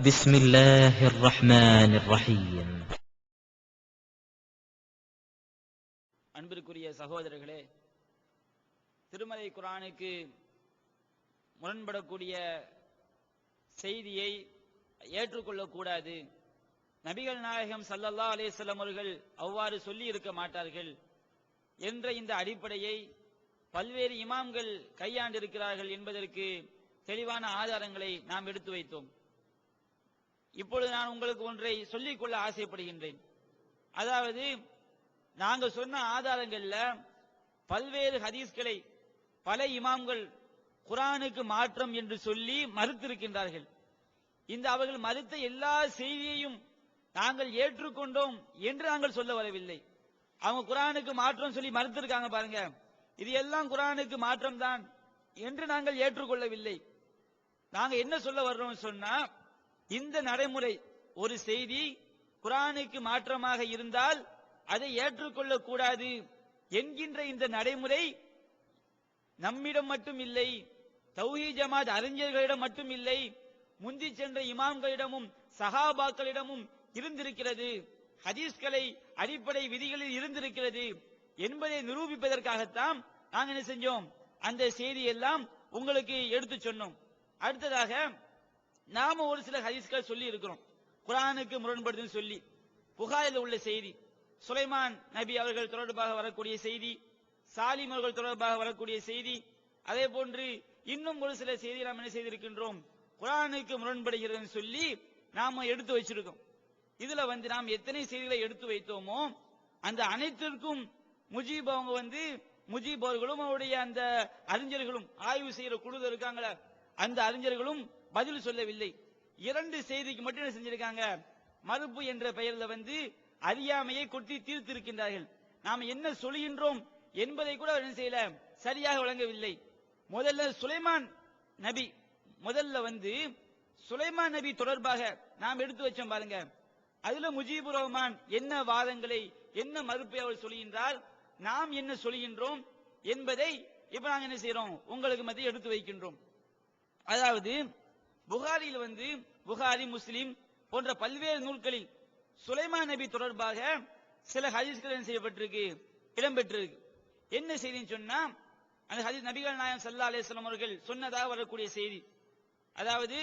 بسم الله الرحمن الرحيم. அன்பிற்குரிய சகோதரர்களே, திருமறை குர்ஆனுக்கு முரண்படக்கூடிய செய்தியை ஏற்றுக்கொள்ளக்கூடாது. நபிகள் நாயகம் ஸல்லல்லாஹு அலைஹி வஸல்லம் அவர்கள் அவ்வாறு சொல்லி இருக்க மாட்டார்கள் என்ற இந்த அடிப்படையை பல்வேறு இமாம்கள் கையாண்டிருக்கிறார்கள் என்பதற்கு தெளிவான ஆதாரங்களை நாம் எடுத்து வைத்தோம். இப்பொழுது நான் உங்களுக்கு ஒன்றை சொல்லிக்கொள்ள ஆசைப்படுகின்றேன். அதாவது, நாங்கள் சொன்ன ஆதாரங்கள்ல பல்வேறு ஹதீஸ்களை பல இமாம்கள் குர்ஆனுக்கு மாற்றம் என்று சொல்லி மறுத்திருக்கின்றார்கள். இந்த அவர்கள் மறுத்த எல்லா செய்தியையும் நாங்கள் ஏற்றுக்கொண்டோம் என்று நாங்கள் சொல்ல வரவில்லை. அவங்க குர்ஆனுக்கு மாற்றம் சொல்லி மறுத்திருக்காங்க பாருங்க, இது எல்லாம் குர்ஆனுக்கு மாற்றம் தான் என்று நாங்கள் ஏற்றுக்கொள்ளவில்லை. நாங்க என்ன சொல்ல வர்றோம் சொன்னா, இந்த நடைமுறை ஒரு செய்தி குர்ஆனுக்கு மாற்றமாக இருந்தால் அதை ஏற்றுக்கொள்ளக் கூடாது என்கின்ற இந்த நடைமுறை நம்மிடம் மட்டும் இல்லை, தௌஹீத் ஜமாத் அறிஞர்களிடம் மட்டும் இல்லை, முந்தி சென்ற இமாம்களிடமும் சஹாபாக்களிடமும் இருந்திருக்கிறது, ஹதீஸ்களை அடிப்படை விதிகளில் இருந்திருக்கிறது என்பதை நிரூபிப்பதற்காகத்தான் நாங்கள் என்ன செஞ்சோம், அந்த செய்தி எல்லாம் உங்களுக்கு எடுத்து சொன்னோம். அடுத்ததாக நாம ஒரு சில ஹதீஸ்கள் சொல்லி இருக்கிறோம் குர்ஆனுக்கு முரண்படுதுன்னு சொல்லி. புகாரில் உள்ள செய்தி, சுலைமான் நபி அவர்கள் தொடர்பாக வரக்கூடிய செய்தி, சாலிம் அவர்கள் தொடர்பாக வரக்கூடிய செய்தி, அதே போன்று இன்னும் ஒரு சில செய்தி நாம் என்ன செய்திருக்கின்றோம், குர்ஆனுக்கு முரண்படுகிறதுன்னு சொல்லி நாம எடுத்து வச்சிருக்கோம். இதுல நாம் எத்தனை செய்திகளை எடுத்து வைத்தோமோ அந்த அனைத்திற்கும் முஜீப் அவங்க முஜீப் அவர்களும் அவருடைய அந்த அறிஞர்களும் ஆய்வு செய்யற குழு இருக்காங்களா, அந்த அறிஞர்களும் பதில் சொல்லவில்லை. 2 செய்திக்கு மட்டும் என்ன செஞ்சிருக்காங்க, மறுப்பு என்ற பெயர்ல அறியாமையை கொட்டி தீர்த்திருக்கின்றார்கள். நாம் என்ன சொல்கின்றோம் என்பதை கூட என்ன செய்யல, சரியாக வழங்கவில்லை. முதல்ல சுலைமான் நபி சுலைமான் நபி தொடர்பாக நாம் எடுத்து வச்சோம் பாருங்க. அதுல முஜீபுர் ரஹ்மான் என்ன வாதங்களை என்ன மறுப்பை அவர் சொல்கின்றார், நாம் என்ன சொல்கின்றோம் என்பதை இப்ப நாங்க என்ன செய்யறோம், உங்களுக்கு மத்திய எடுத்து வைக்கின்றோம். அதாவது புகாரியில் புகாரி, முஸ்லிம் போன்ற பல்வேறு நூல்களில் சுலைமான் நபி தொடர்பாக சில ஹதீஸ்கள் என்ன செய்யப்பட்டிருக்கு, இடம்பெற்றிருக்கு. என்ன செய்தின்னு சொன்னா, அந்த ஹதீஸ் நபிகள் நாயகம் ஸல்லல்லாஹு அலைஹி வஸல்லம் அவர்கள் சொன்னதாக வரக்கூடிய செய்தி. அதாவது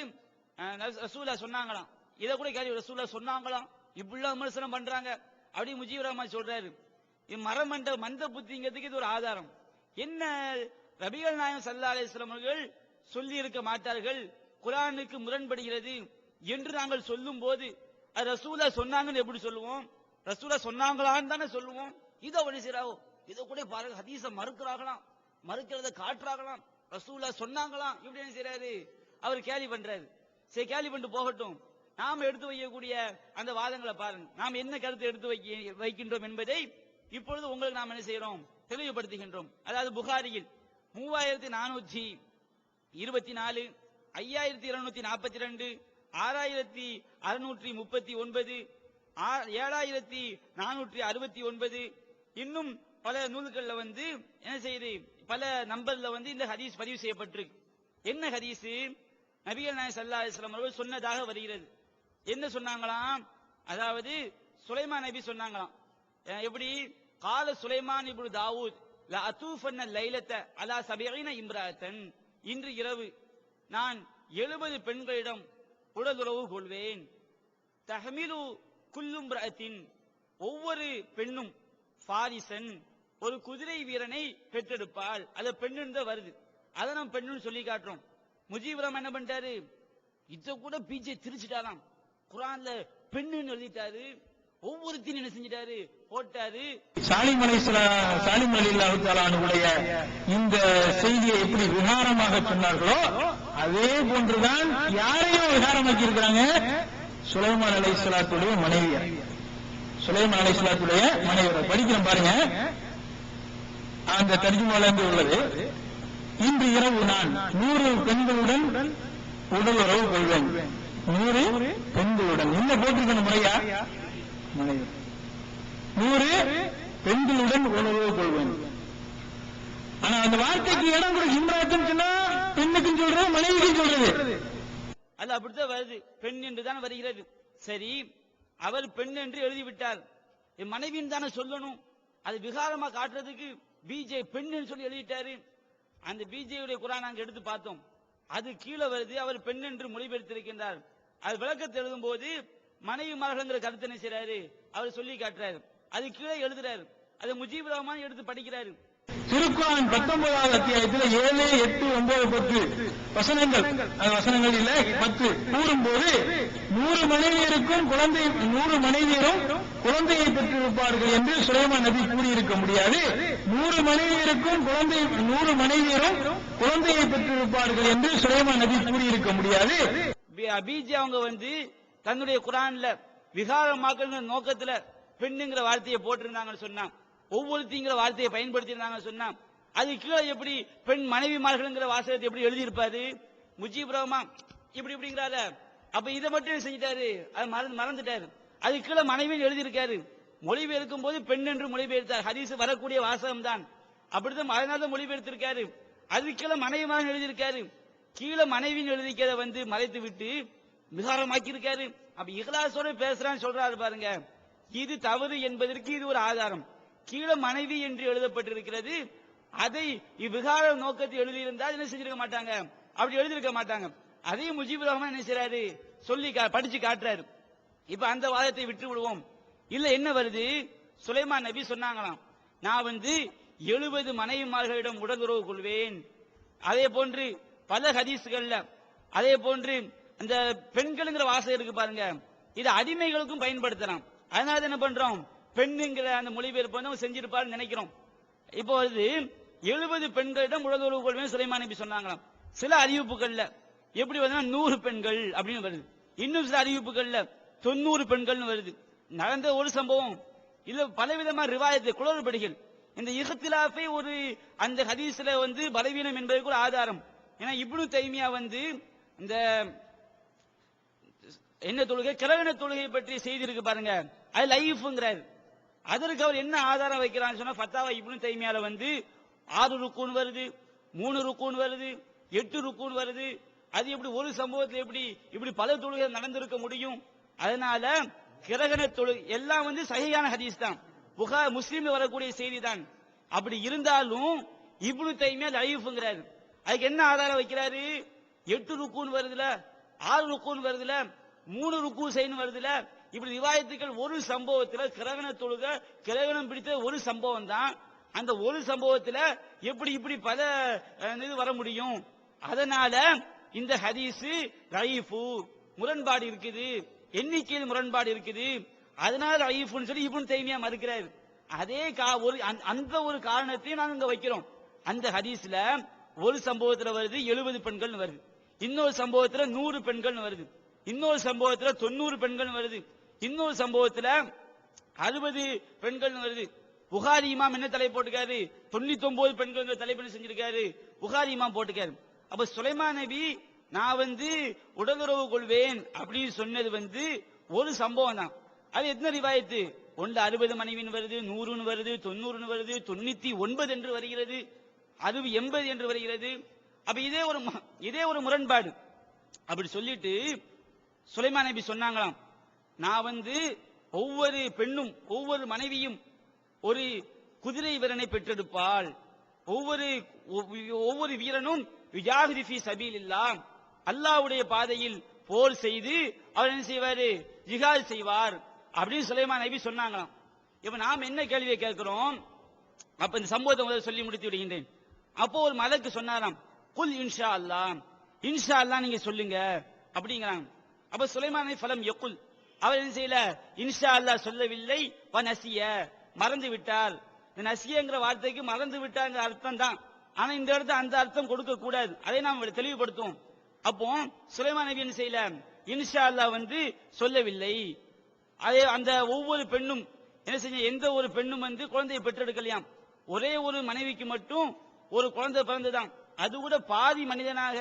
ரசூலுல்லாஹ் சொன்னாங்களாம், இத கூட கேள்வி, ரசூலுல்லாஹ் சொன்னாங்களாம், இப்படிலாம் விமர்சனம் பண்றாங்க அப்படி முஜீபுர் ரஹ்மான் சொல்றாரு. மந்த புத்திங்கிறதுக்கு இது ஒரு ஆதாரம். என்ன, நபிகள் நாயகம் ஸல்லல்லாஹு அலைஹி வஸல்லம் அவர்கள் சொல்லி இருக்க மாட்டார்கள், குர்ஆனுக்கு முரண்படுகிறது என்று நாங்கள் சொல்லும் போது அது ரசூலுல்லாஹ் சொன்னாங்கன்னு எப்படி சொல்லுவோம், ரசூலுல்லாஹ் சொன்னாங்களான்னு தானே சொல்லுவோம். இதை ஒண்ணு செய்றாவோ, இதை கூட பாருங்க, ஹதீஸ மறுக்கிறாங்களாம், மறுக்கிறத காட்டுறாங்களாம், ரசூலுல்லாஹ் சொன்னாங்களாம், இப்படி என்ன செய்யறாரு, அவர் கேலி பண்றாரு. சரி, கேலி பண்ணிட்டு போகட்டும். நாம் எடுத்து வைக்கக்கூடிய அந்த வாதங்களை பாருங்க, நாம் என்ன கருத்து எடுத்து வைக்கின்றோம் என்பதை இப்பொழுது உங்களுக்கு நாம் என்ன செய்யறோம், தெளிவுபடுத்துகின்றோம். அதாவது புகாரியில் 3424, 5242, 6639, 7469, இன்னும் பல நூல்கள்ல என்ன செய்யுது, பல நம்பர்ல இந்த ஹதீஸ் பதிவு செய்யப்பட்டிருக்கு. என்ன ஹதீஸ், நபிகள் நாயகம் ஸல்லல்லாஹு அலைஹி வஸல்லம் அவர்கள் சொன்னதாக வருகிறது. என்ன சொன்னாங்களாம், அதாவது சுலைமான் நபி சொன்னாங்களாம், எப்படி, கால சுலைமான் இப்னு தாவூத் லா அத்தூஃபன்ன லைலத அலா 70 இம்ராத்தன், இன்று இரவு நான் 70 பெண்களிடம் உடலுறவு கொள்வேன். தஹ்மிலு குல்லு இம்ராத்தின், ஒவ்வொரு பெண்ணும் ஃபாரிசன், ஒரு குதிரை வீரனை பெற்றெடுப்பாள். அது பெண்ணு வருது, அதை நம்ம பெண்ணுன்னு சொல்லி காட்டுறோம். முஜீபுர் ரஹ்மான் என்ன பண்ணிட்டாரு, இத கூட பீச்சை திரிச்சிட்டாராம், குர்ஆன்ல பெண்ணுன்னு எழுதிட்டாரு, ஒவ்வொருத்தையும் என்ன செஞ்சிட்டாரு, போட்டாரு. சாலிம் ரலியல்லாஹு தஆலா அன்ஹுடைய இந்த செய்தியை எப்படி விகாரமாக சொன்னார்களோ அதே போன்றுதான் யாரையும் விகாரமாக்கி இருக்கிறாங்க, சுலைமான் அலைஹிஸ்ஸலாத்துடைய மனைவியர். சுலைமான் அலைஹிஸ்ஸலாத்துடைய மனைவியர் படிக்கிறோம் பாருங்க, அந்த தர்ஜுமால உள்ளது. இன்று இரவு நான் 100 பெண்களுடன் உடல் உறவு கொள்வேன். 100 பெண்களுடன் என்ன போட்டிருக்கணும் முறையா, மனைவி 100 பெண்களுடன் உறவு கொள்வேன். ஆனா அந்த வார்த்தைக்கு இடம் கூட இம்ராத்துன்னு சொன்னா பெண்ணுக்கும் சொல்றது, மனைவிக்கும் சொல்றது. அல்ல அப்படித்தான் வருது, பெண் என்று தான் வருகிறது. சரி, அவர் பெண் என்று எழுதிவிட்டார், என் மனைவின்னு தானே சொல்லணும். அது விகாரமா காட்டுறதுக்கு பிஜே பெண் சொல்லி எழுதிட்டாரு. அந்த பிஜேயுடைய குரான் நாங்க எடுத்து பார்த்தோம், அது கீழே வருது அவர் பெண் என்று மொழிபெயர்த்திருக்கின்றார். அது விளக்கத்தை எழுதும் போது மனைவி மார்கள்ங்கிற கருத்து என்ன செய்யறாரு, அவர் சொல்லி காட்டுறாரு. அது கீழே எழுதுறாரு, அதை முஜீபுர் ரஹ்மான் எடுத்து படிக்கிறாரு. திருக்குர்ஆன் 19வது அத்தியாயத்தில் 7, 8, 9, 10 வசனங்கள் இல்ல 10 கூறும்போது 100 மனைவியரும் குழந்தையை பெற்றிருப்பார்கள் என்று சுலைமான் நபி கூறியிருக்க முடியாது. 100 மனைவியரும் குழந்தையை பெற்றிருப்பார்கள் என்று சுலைமான் நபி கூறியிருக்க முடியாது. பிஜே அவங்க தன்னுடைய குரான்ல விகாரமாக்கல் நோக்கத்துல பெண்ணுங்கிற வார்த்தையை போட்டிருந்தாங்கன்னு சொன்னா, ஒவ்வொருத்திங்கிற வார்த்தையை பயன்படுத்தியிருந்தாங்கன்னு சொன்னா, அது கீழே எப்படி பெண் மனைவிமார்கள்ங்கிற வாசகத்தை எப்படி எழுதியிருப்பாரு முஜீபுர் ரஹ்மான் இப்படிங்கிறாரு. அப்ப இதை மட்டும் செஞ்சிட்டாரு, அது மறந்துட்டாரு. அது கீழே மனைவின்னு எழுதியிருக்காரு. மொழிபெயர்க்கும் போது பெண் என்று மொழிபெயர்த்தார். ஹதீஸ் வரக்கூடிய வாசகம் தான், அப்படிதான் அதனால மொழிபெயர்த்திருக்காரு. அது கீழே மனைவிமாக எழுதியிருக்காரு. கீழே மனைவின்னு எழுதிக்கிறத மறைத்து விட்டு விகாரமாக்கி இருக்காரு. அப்ப இஹ்லாஸோட பேசுறான்னு சொல்றாரு பாருங்க, இது தவறு என்பதற்கு இது ஒரு ஆதாரம். கீழே மனைவி என்று எழுதப்பட்டிருக்கிறது, அதை இவ்விகார நோக்கத்தை எழுதியிருந்தால் என்ன செஞ்சிருக்க மாட்டாங்க, அப்படி எழுதியிருக்க மாட்டாங்க. அதையும் முஜீபுர் ரஹ்மான் என்ன செய்யறாரு, சொல்லி படிச்சு காட்டுறாரு. இப்ப அந்த வாதத்தை விட்டு விடுவோம். இல்ல என்ன வருது, சுலைமான் நபி சொன்னாங்களாம், நான் 70 மனைவிமார்களிடம் உடலுறவு கொள்வேன். அதே போன்று பல ஹதீஸ்கள்ல அதே போன்று அந்த பெண்களுங்கிற வாசகம் இருக்கு பாருங்க, இது அடிமைகளுக்கும் பயன்படுத்தலாம். அதனால என்ன பண்றோம், பெண்ணுங்கிற அந்த மொழிபெயர்ப்பு செஞ்சிருப்பாரு நினைக்கிறோம். இப்போ 70 பெண்களிடம் உடலுறவு கொள்வேன் சுலைமான் நபி சொன்னாங்களாம். சில அறிவிப்புகள்ல எப்படி 100 பெண்கள் அப்படின்னு வருது, இன்னும் சில அறிவிப்புகள்ல 90 பெண்கள் வருது. நடந்த ஒரு சம்பவம் இல்ல, பலவிதமான ரிவாயத்து குளறுபடிகள். இந்த இஹ்திலாஃபை ஒரு அந்த ஹதீஸ்ல பலவீனம் என்பதற்கு ஒரு ஆதாரம். ஏன்னா இப்னு தைமியா இந்த என்ன தொழுகை, கிரகண தொழுகை பற்றி செய்தி இருக்கு பாருங்க, அது லைஃப்ங்கிறாரு. அதற்கு அவர் என்ன ஆதாரம் வைக்கிறான்னு சொன்னா, ஃபத்தாவா இப்னு தைமியால 6 ருக்கூன் வருது, 3 ருக்கூன் வருது, 8 ருக்கூன் வருது. அது எப்படி ஒரு சம்பவத்தில் இப்படி பல தொழுகை நடந்திருக்க முடியும்? அதனால கிரகண தொழுகை எல்லாம் சஹீஹான ஹதீஸ் தான், புகார் முஸ்லிம்ல வரக்கூடிய செய்தி தான். அப்படி இருந்தாலும் இப்னு தைமியா லைஃப்ங்கிறாரு. அதுக்கு என்ன ஆதாரம் வைக்கிறாரு, 8 ருக்கூன் வருதுல, 6 ருக்கூன் வருதுல, 3 ருக்கு செய்யணும் வருதுல. இப்படி ரிவாயத்துக்கள் ஒரு சம்பவத்துல கிரகண தொழுகை கிரகணம் பிடித்த ஒரு சம்பவம் தான். அந்த ஒரு சம்பவத்துல இப்படி பல இது வர முடியும்? அதனால இந்த ஹதீஸ் லைஃபு முரண்பாடு இருக்குது, எண்ணிக்கையில் முரண்பாடு இருக்குது, அதனால லைஃப்னு சொல்லி இப்னு தைமியா மறுக்கிறார். அதே அந்த ஒரு காரணத்தையும் நாங்க இங்க வைக்கிறோம். அந்த ஹதீஸ்ல ஒரு சம்பவத்துல வருது 70 பெண்கள் வருது, இன்னொரு சம்பவத்துல 100 பெண்கள் வருது, இன்னொரு சம்பவத்துல 90 பெண்கள் வருது, இன்னொரு சம்பவத்துல 60 பெண்கள் வருது. புகாரி இமாம் என்ன தலை போட்டுக்காரு, 99 பெண்கள் தலைப்பு செஞ்சிருக்காரு, புகாரி இமாம் போட்டுக்காரு. அப்ப சுலைமான் நபி நான் உடலுறவு கொள்வேன் அப்படின்னு சொன்னது ஒரு சம்பவம் தான். அது எத்தனை ரிவாயத்து, ஒன்று 60 மனைவின் வருது, 100 வருது, 90 வருது, 99 என்று வருகிறது, 80 என்று வருகிறது. அப்ப இதே ஒரு முரண்பாடு. அப்படி சொல்லிட்டு சுலைமான் நபி சொன்னாங்களாம், நான் ஒவ்வொரு பெண்ணும் ஒவ்வொரு மனைவியும் ஒரு குதிரை வீரனை பெற்றெடுப்பாள், ஒவ்வொரு வீரனும் யுஜாஹிது ஃபீ சபீலில்லாஹ் அல்லாஹ்வுடைய பாதையில் போர் செய்து அவர் என்ன செய்வாரு, ஜிஹாத் செய்வார் அப்படின்னு சுலைமான் நபி சொன்னாங்களாம். இப்ப நாம் என்ன கேள்வியை கேட்கிறோம்? அப்ப இந்த சம்பவத்தை சொல்லி முடித்து விடுகின்றேன். அப்போ ஒரு மலக்கு சொன்னாராம், குல் இன்ஷா அல்லாஹ், இன்ஷா அல்லாஹ் நீங்க சொல்லுங்க அப்படிங்கிறாங்க. அப்ப சுலைமான் நபி ஃபலம் யகுல், அவர் என்ன செய்யல, இன்ஷா அல்லாஹ் சொல்லவில்லை, வ நசிய மறந்து விட்டார். இந்த நசியங்கிற வார்த்தைக்கு மறந்து விட்டாங்க அர்த்தம் தான், ஆனா இந்த இடத்துல அந்த அர்த்தம் கொடுக்க கூடாது, அதை நாம் தெளிவுபடுத்துவோம். அப்போ சுலைமான் நபி என்ன செய்யல, இன்ஷா அல்லாஹ் சொல்லவில்லை. அதே அந்த ஒவ்வொரு பெண்ணும் என்ன செஞ்ச, எந்த ஒரு பெண்ணும் குழந்தையை பெற்றெடுக்கலையாம், ஒரே ஒரு மனைவிக்கு மட்டும் ஒரு குழந்தை பிறந்ததான், அது கூட பாதி மனிதனாக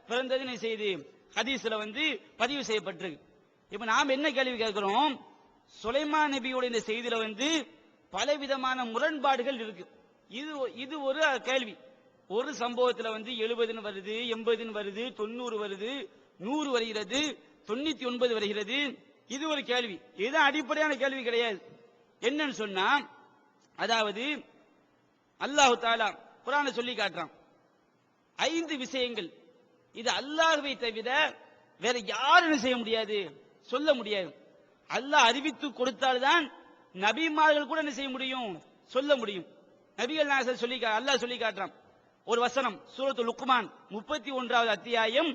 பிறந்தது செய்தி ஹதீஸ்ல பதிவு செய்யப்பட்டிருக்கு. இப்ப நாம் என்ன கேள்வி கேட்கிறோம், சுலைமான் நபியோட இந்த செய்தியில பலவிதமான முரண்பாடுகள் இருக்கு. இது ஒரு கேள்வி. ஒரு சம்பவத்துல 70 வருது, 80 வருது, 90 வருது, 100 வருகிறது, 99 வருகிறது. இது ஒரு கேள்வி. இதுதான் அடிப்படையான கேள்வி கிடையாது. என்னன்னு சொன்னா, அதாவது அல்லாஹ் தஆலா குர்ஆன்ல சொல்லி காட்டுறான் 5 விஷயங்கள். இது அல்லாஹ்வை தவிர வேற யாரும் செய்ய முடியாது, சொல்ல முடியாது. அல்லாஹ் அறிவித்து கொடுத்தால்தான் நபிமார்கள் கூட என்ன செய்ய முடியும், சொல்ல முடியும். நபிகள் நாயகம் சொல்லி அல்லாஹ் சொல்லி காட்டுறான் ஒரு வசனம், சூரத்துல் லுக்மான் 31வது அத்தியாயம்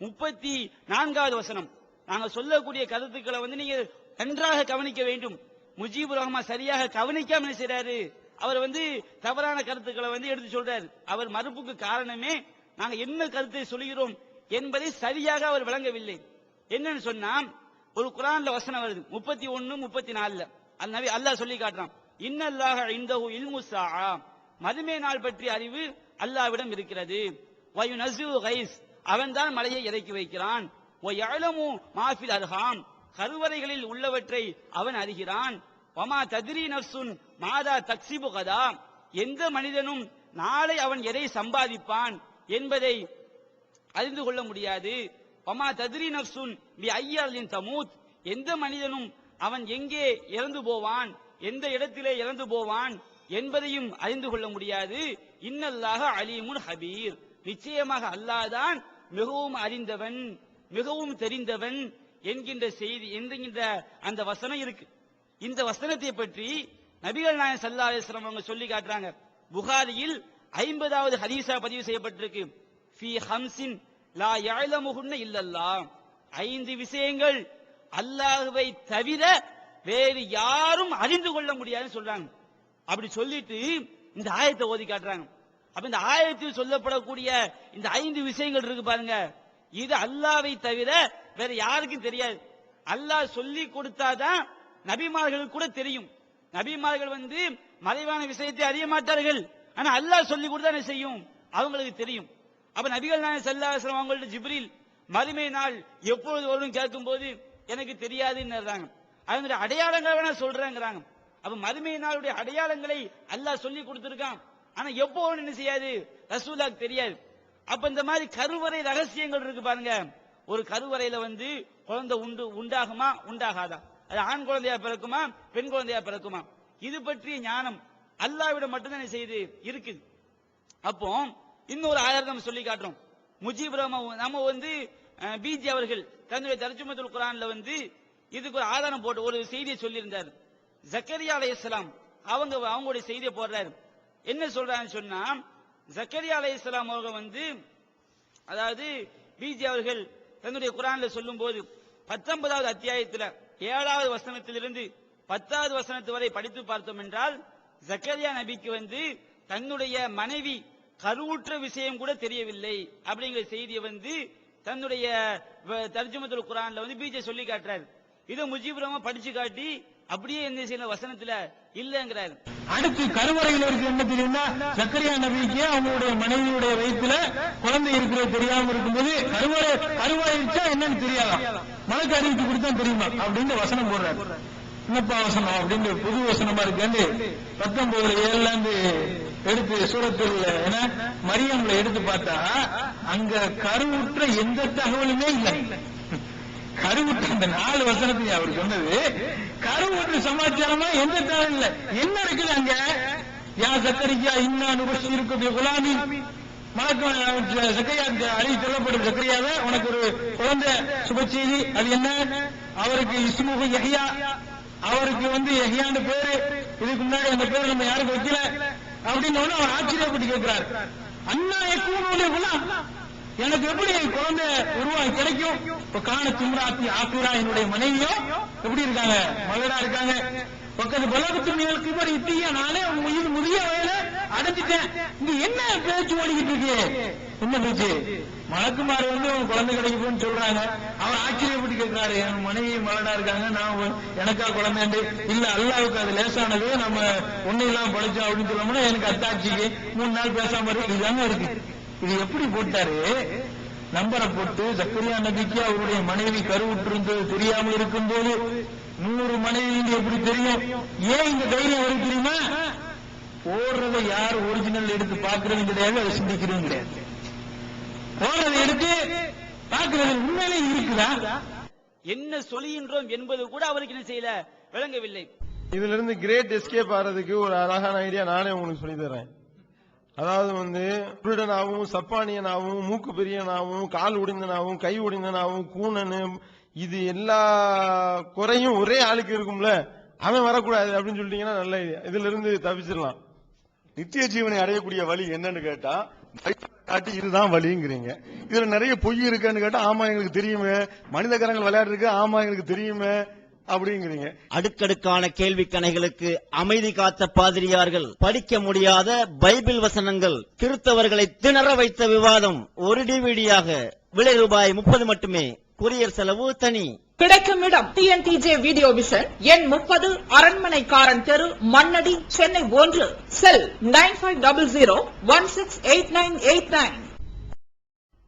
34வது வசனம். நாங்க சொல்லக்கூடிய கருத்துக்களை நீங்க நன்றாக கவனிக்க வேண்டும். முஜீபுர் ரஹ்மான் சரியாக கவனிக்காம என்ன செய்றாரு, அவர் தவறான கருத்துக்களை எடுத்து சொல்றாரு. அவர் மறுப்புக்கு காரணமே நாங்க என்ன கருத்தை சொல்கிறோம் என்பதை சரியாக அவர் விளங்கவில்லை. என்னன்னு சொன்னா, ஒரு குர்ஆன்ல வசனம் வருது 31, 34. நபி அல்லாஹ் சொல்லி காட்டுறான், இன்னல்லாஹ இன்தஹு இல்மு ஸாஆ, மதுமை நாள் பற்றிய அறிவு அல்லாஹ்விடம் இருக்கிறது. வயுனஸிலு கைஸ், அவன்தான் மலையை இறக்கி வைக்கிறான். வயஅலமு மா ஃபில் அர்ஹாம், கருவறைகளில் உள்ளவற்றை அவன் அறிகிறான். வமா தத்ரி நஃப்சுன் மாதா தக்ஸிபு கதா, எந்த மனிதனும் நாளை அவன் எதை சம்பாதிப்பான் என்பதை அறிந்து கொள்ள முடியாது. வமா தத்ரி நஃப்சுன் பி ஐயர்லின் தமூத், எந்த மனிதனும் அவன் எங்கே இறந்து போவான், எந்த இடத்திலே இறந்து போவான் என்பதையும் அறிந்து கொள்ள முடியாது. இன்னல்லாஹ அலீமுன் ஹபீர், நிச்சயமாக அல்லாஹ் தான் மிகவும் அறிந்தவன், மிகவும் தெரிந்தவன் என்கின்ற செய்தி என்கின்ற அந்த வசனம் இருக்கு. இந்த வசனத்தை பற்றி நபிகள் நாயகம் ஸல்லல்லாஹு அலைஹி வஸல்லம் அவங்க சொல்லி காட்டுறாங்க. புகாரியில் 50வது ஹதீஸா பதிவு செய்யப்பட்டிருக்கு. ஃபீ ஹம்ஸின் லா யஅலமுஹுன்ன இல்லல்லாஹ், 5 விஷயங்கள் அல்லாஹ்வை தவிர வேறு யாரும் அறிந்து கொள்ள முடியாதுன்னு சொல்றாங்க. அப்படி சொல்லிட்டு இந்த ஆயத்தை ஓதி காட்டுறாங்க. அப்ப இந்த ஆயத்தில் சொல்லப்படக்கூடிய இந்த 5 விஷயங்கள் இருக்கு பாருங்க, இது அல்லாஹ்வை தவிர வேற யாருக்கும் தெரியாது. அல்லாஹ் சொல்லி கொடுத்தாதான் நபிமார்களுக்கு கூட தெரியும். நபிமார்கள் மறைவான விஷயத்தை அறிய மாட்டார்கள். ஆனா அல்லாஹ் சொல்லி கொடுத்தா என்ன செய்யும், அவங்களுக்கு தெரியும். அப்ப நபிகள் நாயகம் ஸல்லல்லாஹு அலைஹி வஸல்லம் அவங்கள்ட்ட ஜிப்ரீல் மறுமை நாள் எப்பொழுது வரும் கேட்கும்போது எனக்கு தெரியாதுன்னு அதனுடைய அடையாளங்களை வேணா சொல்றேங்கிறாங்க. அப்ப மறுமை நாளுடைய அடையாளங்களை அல்லாஹ் சொல்லி கொடுத்திருக்கான். ஆனா எப்போ என்ன செய்யாது, ரசூலுல்லாஹ்க்கு தெரியாது. அப்ப இந்த மாதிரி கருவறை ரகசியங்கள் இருக்கு பாருங்க. ஒரு கருவறையில குழந்தை உண்டாகுமா உண்டாகாதா, அது ஆண் குழந்தையா பிறக்குமா பெண் குழந்தையா பிறக்குமா, இது பற்றிய ஞானம் அல்லாஹ்விடம் மட்டும்தான் செய்து இருக்குது. அப்போ இன்னொரு ஆயத்தை நம்ம சொல்லி காட்டுறோம். முஜீப் நம்ம பிஜி அவர்கள் தன்னுடைய தர்ஜுமத்துல் குர்ஆன்ல இதுக்கு ஒரு ஆதாரம் போட்டு ஒரு செய்தியை சொல்லி இருந்தார். ஜக்கரியா அலைஹிஸ்ஸலாம் அவங்களுடைய செய்தியை போடுறாரு. என்ன சொல்றாங்கன்னு சொன்னா, ஜக்கரியா அலைஹிஸ்ஸலாம் அவங்க அதாவது பிஜி அவர்கள் தன்னுடைய குர்ஆன்ல சொல்லும் போது 19வது அத்தியாயத்தில் 7வது வசனத்திலிருந்து 10வது வசனத்து வரை படித்து பார்த்தோம் என்றால், ஜக்கரியா நபிக்கு தன்னுடைய மனைவி கருவுற்ற விஷயம் கூட தெரியவில்லை அப்படிங்கிற செய்தியை தன்னுடைய தர்ஜுமத்துல் குர்ஆன்ல பிஜே சொல்லி காட்டுறாரு. இதை முஜீபுரமா படிச்சு காட்டி அப்படியே என்ன செய்யணும் வசனத்துல இல்லங்கிறாரு. அடுத்து கருவறையில் இருக்கு என்ன தெரியுமா, ஜக்கரியா நபிக்கு அவங்களுடைய மனைவியுடைய வயிற்றுல குழந்தை இருக்கிறது தெரியாம இருக்கும்போது கருவறைச்சா என்னன்னு தெரியாதான், மனக்கு அறிவித்து கொடுத்தா தெரியுமா அப்படின்னு வசனம் போடுறாரு. என்னப்பா வசனம் அப்படின்னு புது வசனமா இருக்கு. 19:7 எடுத்து சூரத்தில் மரியம்ல எடுத்து பார்த்தா அங்க கருவுற்ற எந்த தகவலுமே இல்லை. கருவுற்ற அந்த 4 வசனத்தை அவர் சொன்னது கருவுற்ற சமாச்சாரமா எந்த தகவல் இல்லை. என்ன இருக்குது அங்க, யா சக்கரியா இன்னா நுபஷிருக்கு குலாமி, சக்கரியா அழி சொல்லப்படும் சக்கரியாவை உனக்கு ஒரு குழந்தை சுப செய்தி. அது என்ன, அவருக்கு இஸ்முஹு யஹ்யா, அவருக்கு யஹ்யான்னு பேரு. இதுக்கு முன்னாடி அந்த பேரு நம்ம யாருக்கு வைக்கல அப்படின்னு அவர் ஆச்சரியப்பட்டு கேட்கிறார். அண்ணா எக்கூனுடைய குலாம், எனக்கு எப்படி குழந்தை உருவாகி கிடைக்கும்? இப்ப காண திம்ராத்தி ஆசிரா, என்னுடைய மனைவியும் எப்படி இருக்காங்க, மலடா இருக்காங்க. பக்கத்து பலகத்து மேலுக்கு இப்படி இட்டியா, நானே முதிய வயல அடைஞ்சிட்டேன். இங்க என்ன பேச்சு ஓடிக்கிட்டு இருக்கு, என்ன பேச்சு? மலக்குமார் உன் குழந்தை கிடைக்கும்னு சொல்றாங்க. அவர் ஆச்சரியப்பட்டு கேட்கிறாரு, என் மனைவி மலடா இருக்காங்க, நான் எனக்கா குழந்தை இல்ல, அல்லாவுக்கு அது லேசானது, நம்ம ஒண்ணு இல்லாம படிச்சோம் அப்படின்னு சொல்லணும்னா எனக்கு அத்தாட்சிக்கு 3 நாள் பேசாம இருக்கு. இதுதாங்க இருக்கு. இது எப்படி போட்டாரு, நம்பரை போட்டு ஜக்கரியா நபிக்கு அவருடைய மனைவி கருவுற்றிருந்தது தெரியாமல் இருக்கும்போது 100 மனைவி எப்படி தெரியும்? ஏன் இந்த தைரியம் வரும் தெரியுமா? போடுறதை யார் ஒரிஜினல் எடுத்து பாக்குறதும் கிடையாது, அதை சிந்திக்கிறதும் கிடையாது. போடுறதை எடுத்து பாக்குறது உண்மையிலே இருக்குதா? என்ன சொல்லுகின்றோம் என்பது கூட அவருக்கு என்ன செய்யல, விளங்கவில்லை. இதுல இருந்து கிரேட் எஸ்கேப் ஆறதுக்கு ஒரு அழகான ஐடியா நானே உங்களுக்கு சொல்லி தரேன். அதாவது குருடனாகவும் சப்பானியனாகவும் மூக்கு பெரியனாகவும் கால் உடைந்தனாகவும் கை உடைந்தனாகவும் கூணனு இது எல்லா குறையும் ஒரே ஆளுக்கு இருக்கும்ல, அவன் வரக்கூடாது அப்படின்னு சொல்லிட்டீங்கன்னா நல்ல ஐடியா. இதுல இருந்து தப்பிச்சிடலாம். நித்திய ஜீவனை அடையக்கூடிய வழி என்னன்னு கேட்டா காட்டி இதுதான் வழிங்கிறீங்க. இதுல நிறைய பொய் இருக்குன்னு கேட்டா ஆமா எங்களுக்கு தெரியுமே, மனித கரங்கள் விளையாடுறதுக்கு ஆமா எங்களுக்கு தெரியுமே அப்படிங்கிறீங்க. அடுக்கடுக்கான கேள்வி கணைகளுக்கு அமைதி காத்த பாதிரியார்கள், படிக்க முடியாத பைபிள் வசனங்கள், கிறிஸ்தவர்களை திணற வைத்த விவாதம் ஒரு டிவிடியாக, விலை ரூபாய் 30 மட்டுமே, கொரியர் செலவு தனி. கிடைக்கும் இடம் TNTJ வீடியோ விஷன், எண் 30, அரண்மனைக்காரன் தெரு, மண்ணடி, சென்னை 1. செல் 9500168989.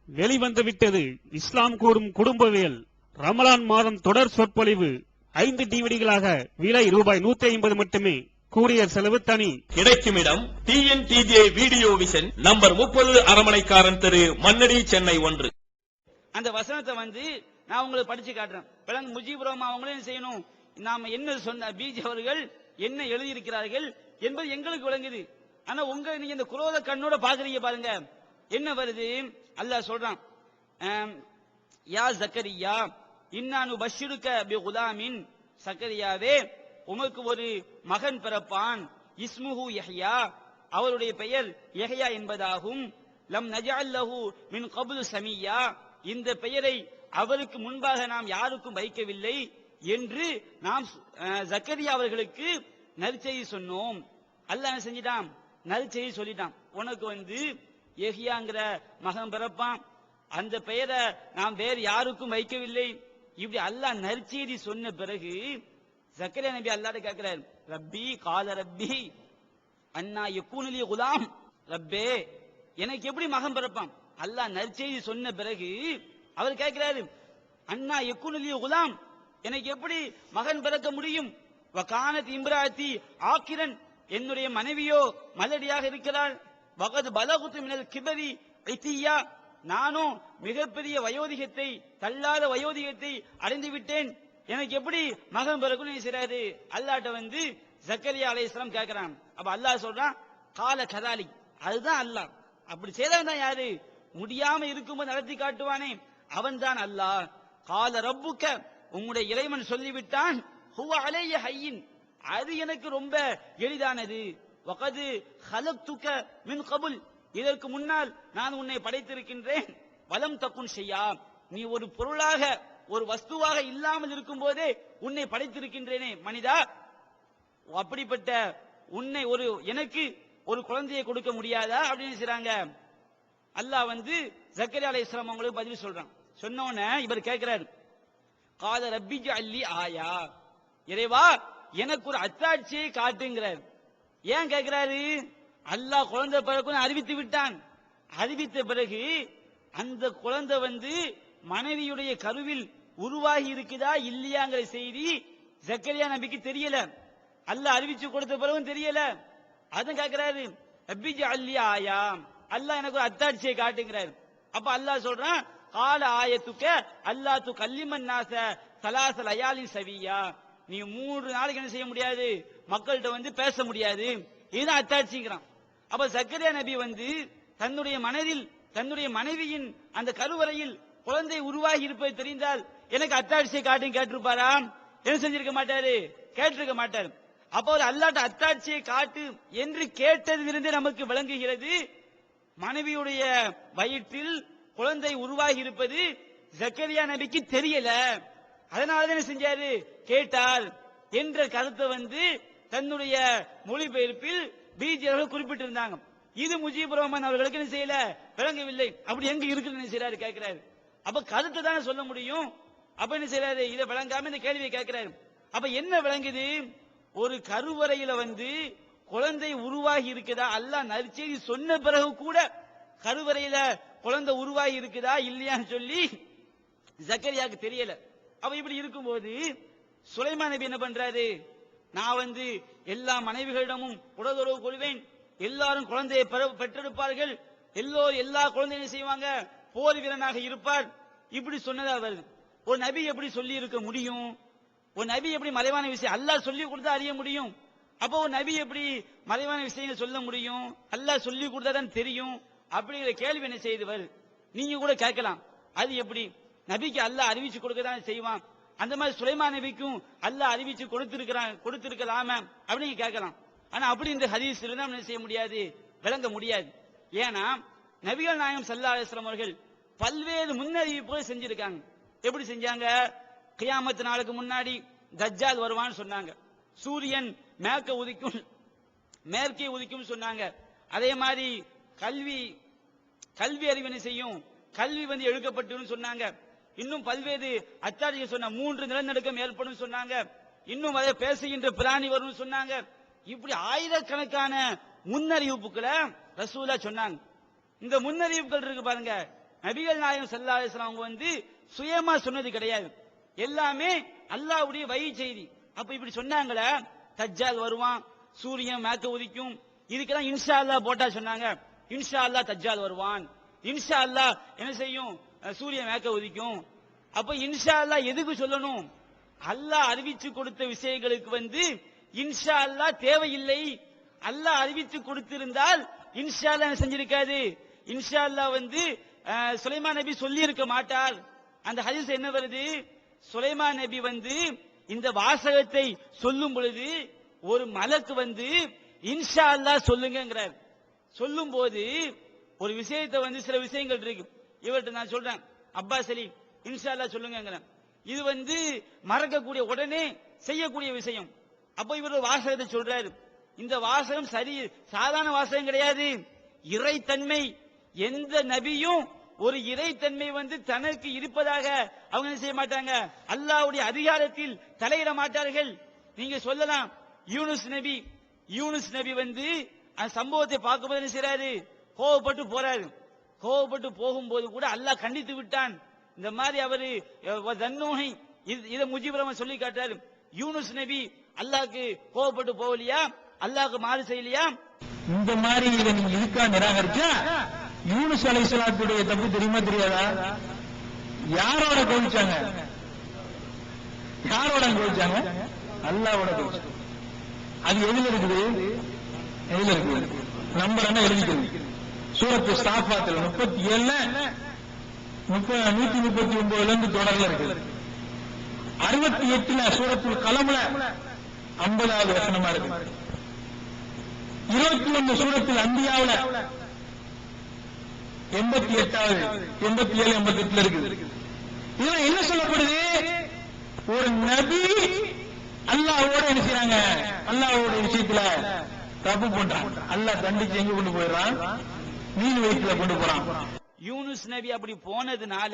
வெளிவந்துவிட்டது இஸ்லாம் கூறும் குடும்பவியல் ரமலான் மாதம் தொடர் சொற்பொழிவு 5 டிவிடிகளாக, விலை ரூபாய் 150 மட்டுமே, கூரியர் செலவு தனி. கிடைக்கும் இடம் TNTJ வீடியோ விஷன், நம்பர் 30, அரண்மனைக்காரன் தெரு, மண்ணடி, சென்னை 1. அந்த வசனத்தை நான் உங்களுக்கு படிச்சு காட்டுறேன். பிறகு முஜீபுர் ரஹ்மான் அவங்களே செய்யணும். நாம என்ன சொன்ன பிஜி அவர்கள் என்ன எழுதியிருக்கிறார்கள் என்பது எங்களுக்கு விளங்குது. ஆனா நீங்க இந்த குரோத கண்ணோட பாக்குறீங்க பாருங்க, என்ன வருது? அல்லாஹ் சொல்றான், யா ஜக்கரியா இன்னானு பஷ்ஷிருக பிகுலாமின், சக்கரியாவே உமக்கு ஒரு மகன் பிறப்பான், இஸ்முஹு யஹ்யா, அவருடைய பெயர் யஹ்யா என்பதாகும். லம் நஜஅல் லஹு மின் கப்லு சமியா, இந்த பெயரை அவருக்கு முன்பாக நாம் யாருக்கும் வைக்கவில்லை என்று நாம் ஜக்கரியா அவர்களுக்கு நற்செய்தி சொன்னோம். அல்லாஹ் என்ன செஞ்சிட்டான்? நற்செய்தி சொல்லிட்டான். உனக்கு யஹ்யாங்கிற மகன் பிறப்பான், அந்த பெயரை நாம் வேறு யாருக்கும் வைக்கவில்லை. இப்படி அல்லாஹ் நற்செய்தி சொன்ன பிறகு ஜக்கரியா நபி அல்லாஹ்ட்ட கேட்கிறார், ரப்பி கால ரப்பி அன்னா யகூனு லி குலாம், ரப்பே எனக்கு எப்படி மகன் பிறப்பான்? அல்லாஹ் நற்செய்தி சொன்ன பிறகு அவர் கேட்கிறாரு, அண்ணா யகூனு லி குலாம், எனக்கு எப்படி மகன் பிறக்க முடியும்? வகானத் இம்ராத்தி ஆக்கிரன், என்னுடைய மனைவியோ மலடியாக இருக்கிறாள். வகது பலகுத்து மினல் கிபரி ஐத்தியா, நானும் மிகப்பெரிய வயோதிகத்தை, தள்ளாத வயோதிகத்தை அடைந்து விட்டேன், எனக்கு எப்படி மகன் பிறக்கும் செய்றாரு? அல்லாஹ்ட்ட ஜக்கரியா அலைஹிஸ்ஸலாம் கேட்கிறான். அப்ப அல்லாஹ் சொல்றான், கால கதாலி, அதுதான் அல்லாஹ். அப்படி செய்தவன் தான் யாரு? முடியாம இருக்கும்போது நடத்தி காட்டுவானே அவன் தான் அல்லாஹ். கால ரப்புக்க, உங்களுடைய இறைவன் சொல்லிவிட்டான், ஹுவ அலைய ஹய்யின், அது எனக்கு ரொம்ப எளிதானது. வகது ஹலக்துக மின் கபுல், இதற்கு முன்னால் நான் உன்னை படைத்திருக்கின்றேன். வலம் தக்குன் ஷையா, நீ ஒரு பொருளாக ஒரு வஸ்துவாக இல்லாமல் இருக்கும் போதே உன்னை படைத்திருக்கின்றேனே மனிதா, அப்படிப்பட்ட உன்னை எனக்கு ஒரு குழந்தையை கொடுக்க முடியாதா அப்படின்னு செய்றாங்க. அல்லாஹ் ஜக்கரியா அலைஹிஸ்ஸலாம் அவங்களுக்கு பதில் சொல்றான். சொன்னோன இவர் கேட்கிறாரு, கால ரப்பி ஜஅல்லி ஆயா, இறைவா எனக்கு ஒரு அத்தாட்சியை காட்டுங்கிறார். ஏன் கேட்கிறாரு? அல்லாஹ் குழந்தை பிறக்கும் அறிவித்து விட்டான். அறிவித்த பிறகு அந்த குழந்தை மனைவியுடைய கருவில் உருவாகி இருக்குதா இல்லையாங்கிற செய்தி ஜக்கரியா நபிக்கு தெரியல. அல்லாஹ் அறிவிச்சு கொடுத்த பிறகும் தெரியல. அதான் கேட்கிறாரு, ரப்பி ஜஅல்லி ஆயா, அல்லாஹ் எனக்கு ஒரு அத்தாட்சியை காட்டுங்கிறார். அப்ப அல்லாஹ் சொல்றான், கால ஆயத்துக்க அல்லாஹ் து கல்லிமன் நாச சலாச லயாலின் சவியா, நீ 3 நாளைக்கு என்ன செய்ய முடியாது, மக்கள்கிட்ட பேச முடியாது, இதுதான் அத்தாட்சிங்கிறான். அப்ப ஜக்கரியா நபி தன்னுடைய மனதில் தன்னுடைய மனைவியின் அந்த கருவறையில் குழந்தை உருவாகி இருப்பது தெரிந்தால் எனக்கு அத்தாட்சியை காட்டுன்னு கேட்டிருப்பாரா? என்ன செஞ்சிருக்க மாட்டாரு, கேட்டிருக்க மாட்டாரு. அப்ப ஒரு அல்லாஹ்ட்ட அத்தாட்சியை காட்டு என்று கேட்டதிலிருந்தே நமக்கு விளங்குகிறது, மனைவியுடைய வயிற்றில் குழந்தை உருவாகி இருப்பது ஜக்கரியா நபிக்கு தெரியல. அதனாலதான் என்ன செஞ்சாரு, கேட்டார் என்ற கருத்தை தன்னுடைய மொழிபெயர்ப்பில் பிஜி அவர்கள் குறிப்பிட்டிருந்தாங்க. இது முஜீபுர் ரஹ்மான் அவர்களுக்கு என்ன செய்யல, விளங்கவில்லை. அப்படி எங்க இருக்குன்னு செய்யறாரு, கேட்கிறாரு. அப்ப கருத்தை தானே சொல்ல முடியும். அப்ப என்ன செய்யறாரு, இதை விளங்காம இந்த கேள்வியை கேட்கிறாரு. அப்ப என்ன விளங்குது, ஒரு கருவறையில குழந்தை உருவாகி இருக்குதா, அல்லாஹ் நற்செய்தி சொன்ன பிறகு கூட கருவறையில குழந்தை உருவாகி இருக்குதா இல்லையான்னு சொல்லி ஜக்கரியாவுக்கு தெரியல. அப்ப இப்படி இருக்கும்போது சுலைமான் நபி என்ன பண்றாரு, நான் எல்லா மனைவிகளிடமும் உடலுறவு கொள்வேன், எல்லாரும் குழந்தையை பெற்றெடுப்பார்கள், எல்லா குழந்தையும் செய்வாங்க, போர் வீரனாக இருப்பார், இப்படி சொன்னதா வருது. ஒரு நபி எப்படி சொல்லி இருக்க முடியும்? ஒரு நபி எப்படி மறைவான விஷயம் அல்லாஹ் சொல்லி கொடுத்தா அறிய முடியும்? அப்போ ஒரு நபி எப்படி மறைவான விஷயங்கள் சொல்ல முடியும்? அல்லாஹ் சொல்லி கொடுத்தா தான் தெரியும் அப்படிங்கிற கேள்வி என்ன செய்து வருது. நீங்க கூட கேட்கலாம், அது எப்படி நபிக்கு அல்லாஹ் அறிவிச்சு கொடுக்க தான் செய்வான், அந்த மாதிரி சுலைமான் நபிக்கும் அல்லாஹ் அறிவிச்சு கொடுத்திருக்கலாம அப்படின்னு கேட்கலாம். ஆனா அப்படி இந்த ஹதீஸ் இருந்தா என்ன செய்ய முடியாது, விளங்க முடியாது. ஏன்னா நபிகள் நாயகம் ஸல்லல்லாஹு அலைஹி வஸல்லம் அவர்கள் பல்வேறு முன்னறிவிப்புகளை செஞ்சிருக்காங்க. எப்படி செஞ்சாங்க? கியாமத் நாளுக்கு முன்னாடி தஜ்ஜால் வருவான்னு சொன்னாங்க. சூரியன் மேற்கே உதிக்கும் சொன்னாங்க. அதே மாதிரி கல்வி அறிவு என்ன செய்யும், கல்வி வந்து எழுக்கப்பட்டு சொன்னாங்க. இன்னும் பல்வேறு அத்தாட்சிகள் சொன்ன 3 நிலநடுக்கம் ஏற்படும் சொன்னாங்க. இன்னும் அதை பேசுகின்ற பிராணி வரும் சொன்னாங்க. இப்படி ஆயிரக்கணக்கான முன்னறிவிப்புகளை ரசூலா சொன்னாங்க. இந்த முன்னறிவிப்புகள் இருக்கு பாருங்க, நபிகள் நாயகம் ஸல்லல்லாஹு அலைஹி வஸல்லம் அவங்க வந்து சுயமா சொன்னது கிடையாது, எல்லாமே அல்லாஹ்வுடைய வஹி செய்தி. அப்ப இப்படி சொன்னாங்களே, தஜ்ஜால் வருவான், சூரியன் மேற்க உதிக்கும், இதுக்கெல்லாம் இன்ஷா அல்லாஹ் போட்டா சொன்னாங்க. இன்ஷா அல்லாஹ் தஜ்ஜால் வருவான், இன்ஷா அல்லாஹ் என்ன செய்யும், சூரியன் மேற்க உதிக்கும். அப்ப இன்ஷா அல்லாஹ் எதுக்கு சொல்லணும்? அல்லாஹ் அறிவிச்சு கொடுத்த விஷயங்களுக்கு வந்து இன்ஷா அல்லாஹ் தேவையில்லை. அல்லாஹ் அறிவிச்சு கொடுத்திருந்தால் இன்ஷா அல்லாஹ் என்ன செஞ்சிருக்காது, இன்ஷா அல்லாஹ் வந்து சுலைமான் நபி சொல்லி இருக்க மாட்டார். அந்த ஹதீஸ் என்ன வருது, சுலைமான் நபி வந்து இந்த வாசகத்தை சொல்லும் பொழுது ஒரு மலக்கு வந்து இன்ஷா அல்லாஹ் சொல்லுங்கிறார். சொல்லும் போது ஒரு விஷயத்தை வந்து சில விஷயங்கள் இருக்கு, இவர்கிட்ட நான் சொல்றேன் அப்பாஸ் அலி இன்ஷா அல்லாஹ் சொல்லுங்கிறேன், இது வந்து மறக்கக்கூடிய உடனே செய்யக்கூடிய விஷயம். அப்ப இவர் வாசகத்தை சொல்றாரு, இந்த வாசகம் சரி சாதாரண வாசகம் கிடையாது, இறைத்தன்மை. எந்த நபியும் ஒரு இறைத்தன்மை வந்து தனக்கு இருப்பதாக அவங்க என்ன செய்ய மாட்டாங்க, அல்லாஹ்வுடைய அதிகாரத்தில் தலையிட மாட்டார்கள். நீங்க சொல்லலாம் யூனுஸ் நபி வந்து அந்த சம்பவத்தை பார்க்கும்போது என்ன செய்யறாரு, கோவப்பட்டு போறாரு. கோவப்பட்டு போகும்போது கூட அல்லாஹ் கண்டித்து விட்டான். இந்த மாதிரி அவரு தன்னூஹி இதை முஜீபுர் ரஹ்மான் சொல்லி காட்டாரு. யூனுஸ் நபி அல்லாஹ்க்கு கோவப்பட்டு போகலையா, அல்லாஹ்க்கு மாறு செய்யலையா? இந்த மாதிரி இதை நீங்க இருக்கா நிராகரிச்சா யூனுஸ் அலைஹிஸ்ஸலாத்துடைய தப்பு தெரியுமா தெரியாதா? யாரோட கோவிச்சாங்க? யாரோட கோவிச்சாங்க? அல்லாஹ்வோட கோவிச்சாங்க. அது எதுல இருக்குது? எதுல இருக்குது? நம்பர் என்ன எழுதிக்கிறது? சூரத்து சாஃபாத்துல 37 139 இருந்து தொடர்ல இருக்குது. 68 சூரத்துல் கலம்ல 50வது வசனமா இருக்கு. 21 சூரத்துல் அன்பியாவுல 88வது 87 88 இருக்குது. இதுல என்ன சொல்லப்படுது? ஒரு நபி அல்லாஹ்வோட என்ன செய்றாங்க, அல்லாஹ்வோட விஷயத்துல தப்பு பண்றான், அல்லாஹ் தண்டிச்சு எங்க கொண்டு போயிடுறான், மீன் வயிற்றுல கொண்டு போறான். யூனுஸ் நபி அப்படி போனதுனால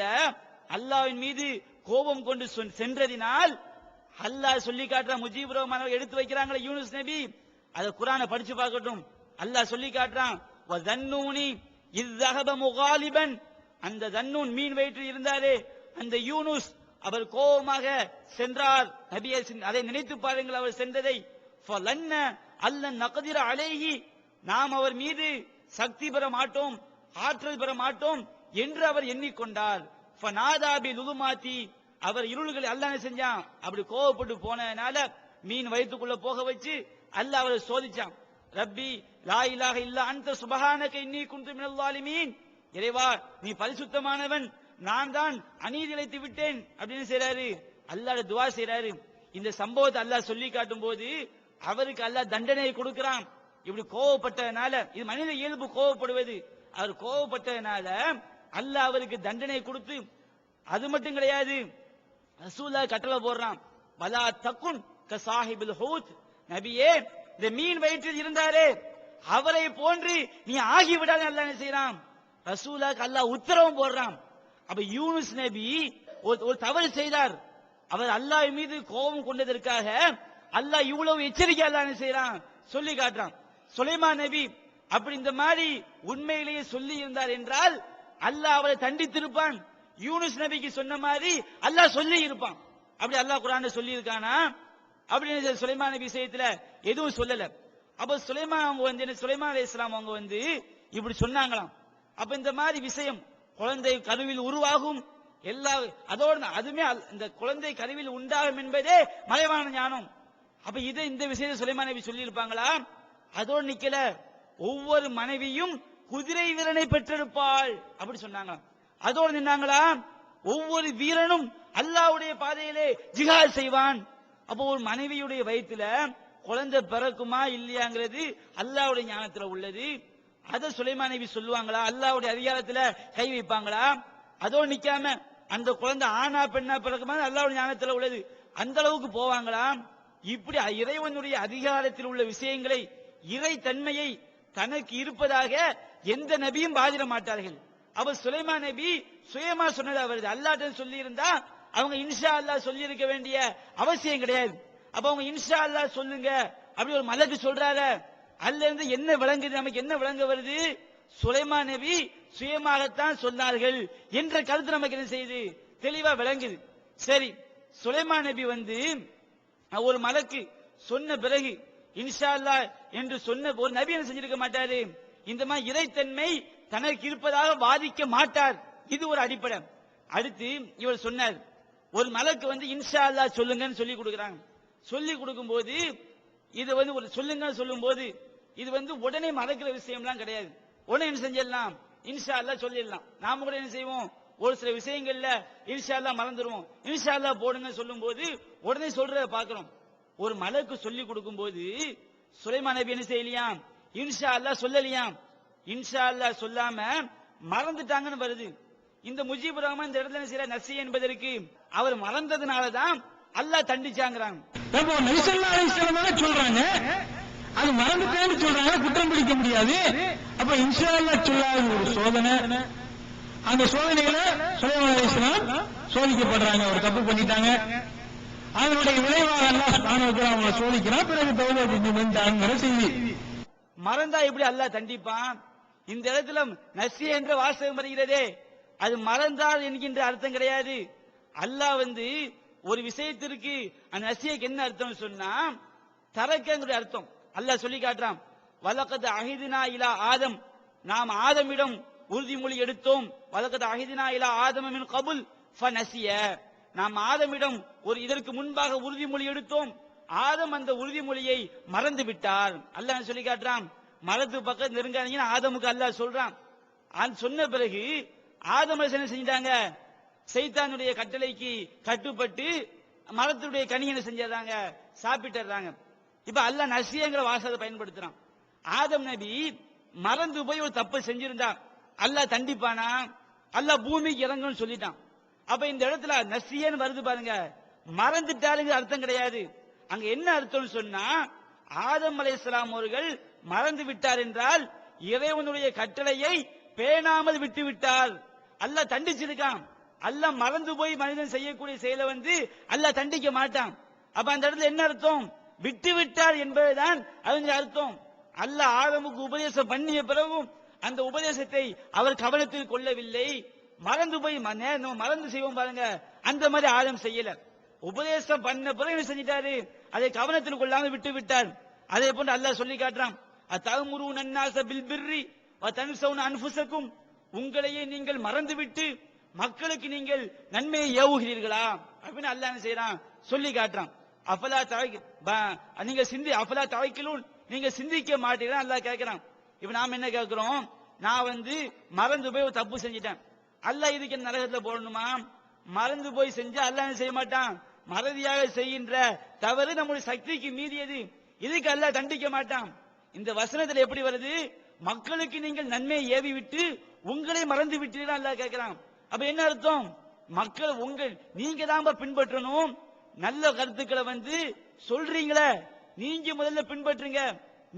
அல்லாஹ்வின் மீது கோபம் கொண்டு சென்றதினால் அல்லாஹ் சொல்லி காட்டுற முஜீபுர் ரஹ்மான் எடுத்து வைக்கிறாங்களே யூனுஸ் நபி, அத குர்ஆனை படிச்சு பார்க்கட்டும். அல்லாஹ் சொல்லி காட்டுறான், வதன்னூனி இஸ்ஸஹப முகாலிபன், அந்த தன்னூன் மீன் வயிற்றில் இருந்தாரே அந்த யூனுஸ் அவர் கோபமாக சென்றார். நபியை அதை நினைத்து பாருங்கள், அவர் சென்றதை. ஃபலன்ன அல்லன் நக்திர அலைஹி, நாம் அவர் மீது சக்தி பெற மாட்டோம், ஆற்றல் பெற மாட்டோம் என்று அவர் எண்ணிக்கொண்டார். ஃபநாதா பிலுமாத்தி, அவர் இருள்களை அல்லாஹ் செஞ்சான். அப்படி கோபப்பட்டு போனதுனால மீன் வயிற்றுக்குள்ள போக வச்சு அல்லாஹ் அவரை சோதிச்சான். ரப்பி லா இலாஹ இல்லா அன்த சுப்ஹானக இன்னீ குன்து மினல் ஸாலிமீன், இறைவா நீ பரிசுத்தமானவன், நான் தான் அநீதி இழைத்து விட்டேன் அப்படின்னு செய்றாரு. அல்லாஹ்வுடைய துஆ செய்றாரு. இந்த சம்பவத்தை அல்லாஹ் சொல்லி காட்டும் போது அவருக்கு அல்லாஹ் தண்டனை கொடுக்கிறான். இப்படி கோவப்பட்டதனால, இது மனித இயல்பு கோவப்படுவது, அவர் கோவப்பட்டதனால அல்லாஹ் அவருக்கு தண்டனை கொடுத்து, அது மட்டும் கிடையாது ரசூலுல்லாஹ் கட்டளை போடுறான், வலா தகுன் கசாஹிபுல் ஹூத், நபியே இந்த மீன் வயிற்றில் இருந்தாரே அவரை போன்று நீ ஆகிவிடாத அல்லாஹ் என்ன செய்யறான், ரசூலுல்லாஹ்க்கு அல்லாஹ் உத்தரவும் போடுறான். அப்ப யூனுஸ் நபி ஒரு தவறு செய்தார், அவர் அல்லாஹ் மீது கோபம் கொண்டதற்காக அல்லாஹ் இவ்வளவு எச்சரிக்கை அல்லாஹ் என்ன செய்யறான் சொல்லி காட்டுறான். சுலைமான் நபி அப்படி இந்த மாதிரி உண்மையிலேயே சொல்லி இருந்தார் என்றால் அல்லாஹ் அவரை தண்டித்திருப்பான். யூனுஸ் நபிக்கு சொன்ன மாதிரி அல்லாஹ் சொல்லி இருப்பான். அப்படி அல்லாஹ் குர்ஆன்ல சொல்லி இருக்கானா? அப்படின்னு சுலைமான் நபி விஷயத்துல எதுவும் சொல்லல. அப்ப சுலைமான் அவங்க வந்து சுலைமான் அலைஹிஸ்ஸலாம் அவங்க வந்து இப்படி சொன்னாங்களாம். அப்ப இந்த மாதிரி விஷயம் குழந்தை கருவில் உருவாகும், எல்லா அதோடு அதுமே இந்த குழந்தை கருவில் உண்டாகும் என்பதே மறைவான ஞானம். அப்ப இதை இந்த விஷயத்தை சுலைமான் நபி சொல்லி இருப்பாங்களா? அதோடு நிக்கல, ஒவ்வொரு மனைவியும் குதிரை வீரனை பெற்றெடுப்பாள் அப்படி சொன்னாங்க. அதோடு நின்னாங்களா, ஒவ்வொரு வீரனும் அல்லாஹ்வுடைய பாதையிலே ஜிஹாத் செய்வான். அப்போ ஒரு மனைவியுடைய வயிற்றுல குழந்தை பிறக்குமா இல்லையாங்கிறது அல்லாஹ்வுடைய ஞானத்துல உள்ளது. அதை சுலைமான் நபி சொல்லுவாங்களா? அல்லாஹ்வுடைய அதிகாரத்துல கை வைப்பாங்களா? அதோடு நிக்காம அந்த குழந்தை ஆனா பெண்ணா பிறக்குமா அல்லாஹ்வுடைய ஞானத்துல உள்ளது, அந்த அளவுக்கு போவாங்களா? இப்படி இறைவனுடைய அதிகாரத்தில் உள்ள விஷயங்களை, இறை தன்மையை தனக்கு இருப்பதாக எந்த நபியும் பாதிட மாட்டார்கள். அவர் சுலைமான் நபி சுயமா சொன்னதா வருது. அல்லாஹ் சொல்லி இருந்தா அவங்க இன்ஷா அல்லாஹ் சொல்லி இருக்க வேண்டிய அவசியம் கிடையாது. அப்ப அவங்க இன்ஷா அல்லாஹ் சொல்லுங்க அப்படி ஒரு மலக்கு சொல்றாரு, அதுல இருந்து என்ன விளங்குது? நமக்கு என்ன விளங்க வருது? சுலைமான் நபி சுயமாகத்தான் சொன்னார்கள் என்ற கருத்து நமக்கு என்ன செய்யுது? தெளிவா விளங்குது. சரி, சுலைமான் நபி ஒரு மலக்கு சொன்ன பிறகு இன்ஷா அல்லாஹ் என்று சொன்ன ஒரு நபி என்ன செஞ்சிருக்க மாட்டாரு? இந்த மாதிரி இறைத்தன்மை தனக்கு இருப்பதாக வாதிக்க மாட்டார். இது ஒரு அடிப்படை. அடுத்து இவர் சொன்னார், ஒரு மலக்கு இன்ஷா அல்லாஹ் சொல்லுங்கன்னு சொல்லி கொடுக்குறாங்க. சொல்லி கொடுக்கும் போது இது ஒரு சொல்லுங்க சொல்லும் போது இது உடனே மறக்கிற விஷயம்லாம் கிடையாது. உடனே என்ன செஞ்சிடலாம்? இன்ஷா அல்லாஹ் சொல்லிடலாம். நாம கூட என்ன செய்வோம்? ஒரு சில விஷயங்கள்ல இன்ஷா அல்லாஹ் மறந்துடுவோம். இன்ஷா அல்லாஹ் போடுங்க சொல்லும் போது உடனே சொல்றத பாக்குறோம். ஒரு மலக்கு சொல்லி கொடுக்கும் போது சுலைமான் நபி என்ன செய்யலையாம்? இன்ஷா அல்லாஹ் சொல்லலையாம். இன்ஷா அல்லாஹ் சொல்லாம மறந்துட்டாங்கன்னு வருது. இந்த முஜீபுர் ரஹ்மான் இந்த இடத்துல சில நசி என்பதற்கு அவர் மறந்ததுனாலதான் அல்லாஹ் தண்டிச்சாங்கிறாங்க. சொல்றாங்க அது மறந்துட்டேன்னு சொல்றாங்க, குற்றம் பிடிக்க முடியாது. அப்ப இன்ஷா அல்லாஹ் சொல்லாத ஒரு சோதனை, அந்த சோதனையில சுலைமான் அலைஹிஸ்ஸலாம் சோதிக்கப்படுறாங்க. ஒரு தப்பு பண்ணிட்டாங்க, அதனுடைய விளைவாக அல்லாஹ் சுப்ஹானஹு வ தஆலா அவங்களை சோதிக்கிறான். பிறகு தௌபா செஞ்சு வந்தாங்கிற செய்தி. மறந்தா எப்படி அல்லாஹ் தண்டிப்பான்? இந்த இடத்துல நசி என்ற வாசகம் வருகிறதே, அது மறந்தால் என்கின்ற அர்த்தம் கிடையாது. அல்லாஹ் ஒரு விஷயத்திற்கு அந்த நசியக்கு என்ன அர்த்தம் சொன்னா தரக்கங்கிற அர்த்தம். அல்லாஹ் சொல்லி காட்டுறான், வலக்கத் அஹிதுனா இலா ஆதம், நாம் ஆதமிடம் உறுதிமொழி எடுத்தோம். வலக்கத் அஹிதுனா இலா ஆதம மின் கபுல் ஃபநசிய, நாம் ஆதமிடம் இதற்கு முன்பாக உறுதிமொழி எடுத்தோம். ஆதம் அந்த உறுதிமொழியை மறந்து விட்டார். அல்லாஹ் சொல்லி காட்டுறான், மரத்து பக்கம் நெருங்காதீங்கன்னு ஆதமுக்கு அல்லாஹ் சொல்றான். சொன்ன பிறகு ஆதம் என்ன செஞ்சிட்டாங்க? சைத்தானுடைய கட்டளைக்கு கட்டுப்பட்டு மரத்துடைய கனி என்ன செஞ்சாங்க? சாப்பிட்டுறாங்க. இப்ப அல்லாஹ் நசியங்கிற வாசகத்தை பயன்படுத்துறான். ஆதம் நபி மறந்து போய் ஒரு தப்பு செஞ்சிருந்தா அல்லாஹ் தண்டிப்பானா? அல்லாஹ் பூமிக்கு இறங்குன்னு சொல்லிட்டான். அப்ப இந்த இடத்துல நசியன்னு வருது பாருங்க, மறந்துட்டாருங்கிற அர்த்தம் கிடையாது. அங்க என்ன அர்த்தம் சொன்னா, ஆதம் அலைஹிஸ்ஸலாம் அவர்கள் மறந்து விட்டார் என்றால் இறைவனுடைய கட்டளையை பேணாமல் விட்டு விட்டார். அல்லாஹ் தண்டிச்சிருக்கான். அல்லாஹ் மறந்து போய் மனிதன் செய்யக்கூடிய செயலை அல்லாஹ் தண்டிக்க மாட்டான். அப்ப அந்த இடத்துல என்ன அர்த்தம்? விட்டு விட்டார் என்பதுதான் அவங்க அர்த்தம். அல்லாஹ் ஆதமுக்கு உபதேசம் பண்ணிய பிறகும் அந்த உபதேசத்தை அவர் கவனத்தில் கொள்ளவில்லை. மறந்து போய் மறந்து செய்வோம் பாருங்க, அந்த மாதிரி ஆதம் செய்யல. உபதேசம் பண்ண பிறகு என்ன செஞ்சிட்டாரு? அதை கவனத்தில் கொள்ளாமல் விட்டு விட்டார். அதே போன்று அல்லாஹ் சொல்லி காட்டுறான், அத்தஅமுருன அன்னாஸ பில் பிர்ரி வ தன்ஸவுன அன்ஃபுஸக்கும், உங்களையே நீங்கள் மறந்துவிட்டு மக்களுக்கு நீங்கள் நன்மையை ஏவுகிறீர்களா அப்படின்னு அல்லாஹ் என்ன செய்யறான்? சொல்லி காட்டுறான். அஃபலா தஅக்கிலூன், நீங்க சிந்திக்க மாட்டீங்களா அல்லாஹ் கேட்கிறான். இப்ப நாம என்ன கேட்கிறோம்? நான் மறந்து போய் ஒரு தப்பு செஞ்சிட்டேன், அல்லாஹ் இதுக்கு என்ன நரகத்துல போடணுமா? மறந்து போய் செஞ்சா அல்லாஹ் என்ன செய்ய மாட்டான்? மறதியாக செய்கின்ற தவறு நம்முடைய சக்திக்கு மீறியது, இதுக்கு அல்லாஹ் தண்டிக்க மாட்டான். இந்த வசனத்துல எப்படி வருது? மக்களுக்கு நீங்கள் நன்மையை ஏவி விட்டு உங்களை மறந்து விட்டீர்கள் அல்லாஹ் கேட்கிறான். அப்ப என்ன அர்த்தம்? மக்கள் நீங்க தான் பின்பற்றணும். நல்ல கருத்துக்களை சொல்றீங்களே, நீங்க முதல்ல பின்பற்றுங்க.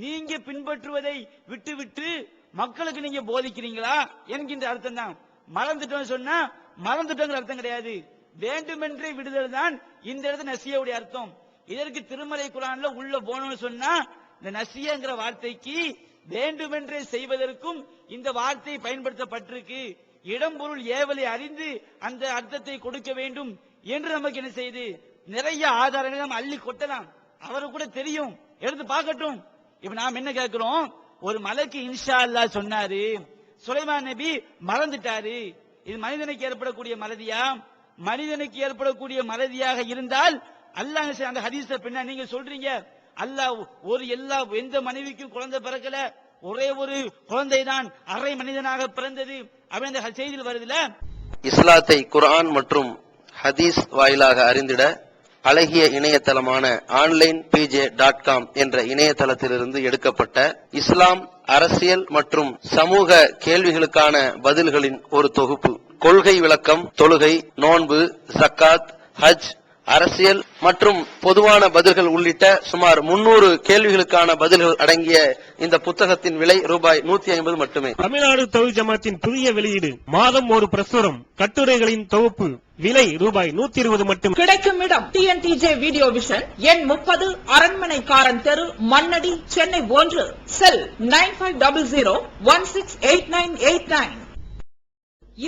நீங்க பின்பற்றுவதை விட்டு விட்டு மக்களுக்கு நீங்க போதிக்கிறீங்களா என்கின்ற அர்த்தம் தான். மறந்துட்டோம் சொன்னா மறந்துட்டோங்கிற அர்த்தம் கிடையாது. வேண்டுமென்றே விடுதல் தான் இந்த இடத்துல நசியாவுடைய அர்த்தம். இதற்கு திருமறை குர்ஆன்ல உள்ள போனோம்னு சொன்னா இந்த நசியங்கிற வார்த்தைக்கு வேண்டுமென்றே செய்வதற்கும் இந்த வார்த்தை பயன்படுத்தப்பட்டிருக்கு. இடம் பொருள் ஏவலை அறிந்து அந்த அர்த்தத்தை கொடுக்க வேண்டும் என்று நமக்கு என்ன செய்து நிறைய ஆதாரங்களை நம்ம அள்ளி கொட்டலாம். அவருக்கு கூட தெரியும், எடுத்து பார்க்கட்டும். இப்ப நாம் என்ன கேட்கிறோம்? ஒரு மலக்கு இன்ஷா அல்லாஹ் சொன்னாரு, சுலைமான் நபி மறந்துட்டாரு. இது மனிதனுக்கு ஏற்படக்கூடிய மறதியா? மனிதனுக்கு ஏற்படக்கூடிய மறதியாக இருந்தால் அல்லாஹ் அந்த ஹதீஸை பின்ன நீங்க சொல்றீங்க அல்லாஹ் எந்த மனைவிக்கும் குழந்தை பிறக்கல, ஒரே ஒரு குழந்தை தான் அரை மனிதனாக பிறந்தது அப்படி அந்த செய்தியில் வருதுல. இஸ்லாத்தை குர்ஆன் மற்றும் ஹதீஸ் வாயிலாக அறிந்திட அழகிய இணையதளமான onlinepj.com என்ற இணையதளத்திலிருந்து எடுக்கப்பட்ட இஸ்லாம், அரசியல் மற்றும் சமூக கேள்விகளுக்கான பதில்களின் ஒரு தொகுப்பு. கொள்கை விளக்கம், தொழுகை, நோன்பு, ஜக்காத், ஹஜ், அரசியல் மற்றும் பொதுவான பதில்கள் உள்ளிட்ட சுமார் 300 கேள்விகளுக்கான பதில்கள் அடங்கிய இந்த புத்தகத்தின் விலை ரூபாய் 150 மட்டுமே. தமிழ்நாடு தௌஹீத் ஜமாத்தின் புதிய வெளியீடு, மாதம் ஒரு பிரசுரம், கட்டுரைகளின் தொகுப்பு, விலை ரூபாய் 120 மட்டும். கிடைக்கும் இடம் TNTJ வீடியோ விஷன், எண் 30, அரண்மனைக்காரன் தெரு, மண்ணடி, சென்னை 1. செல் 9500168989.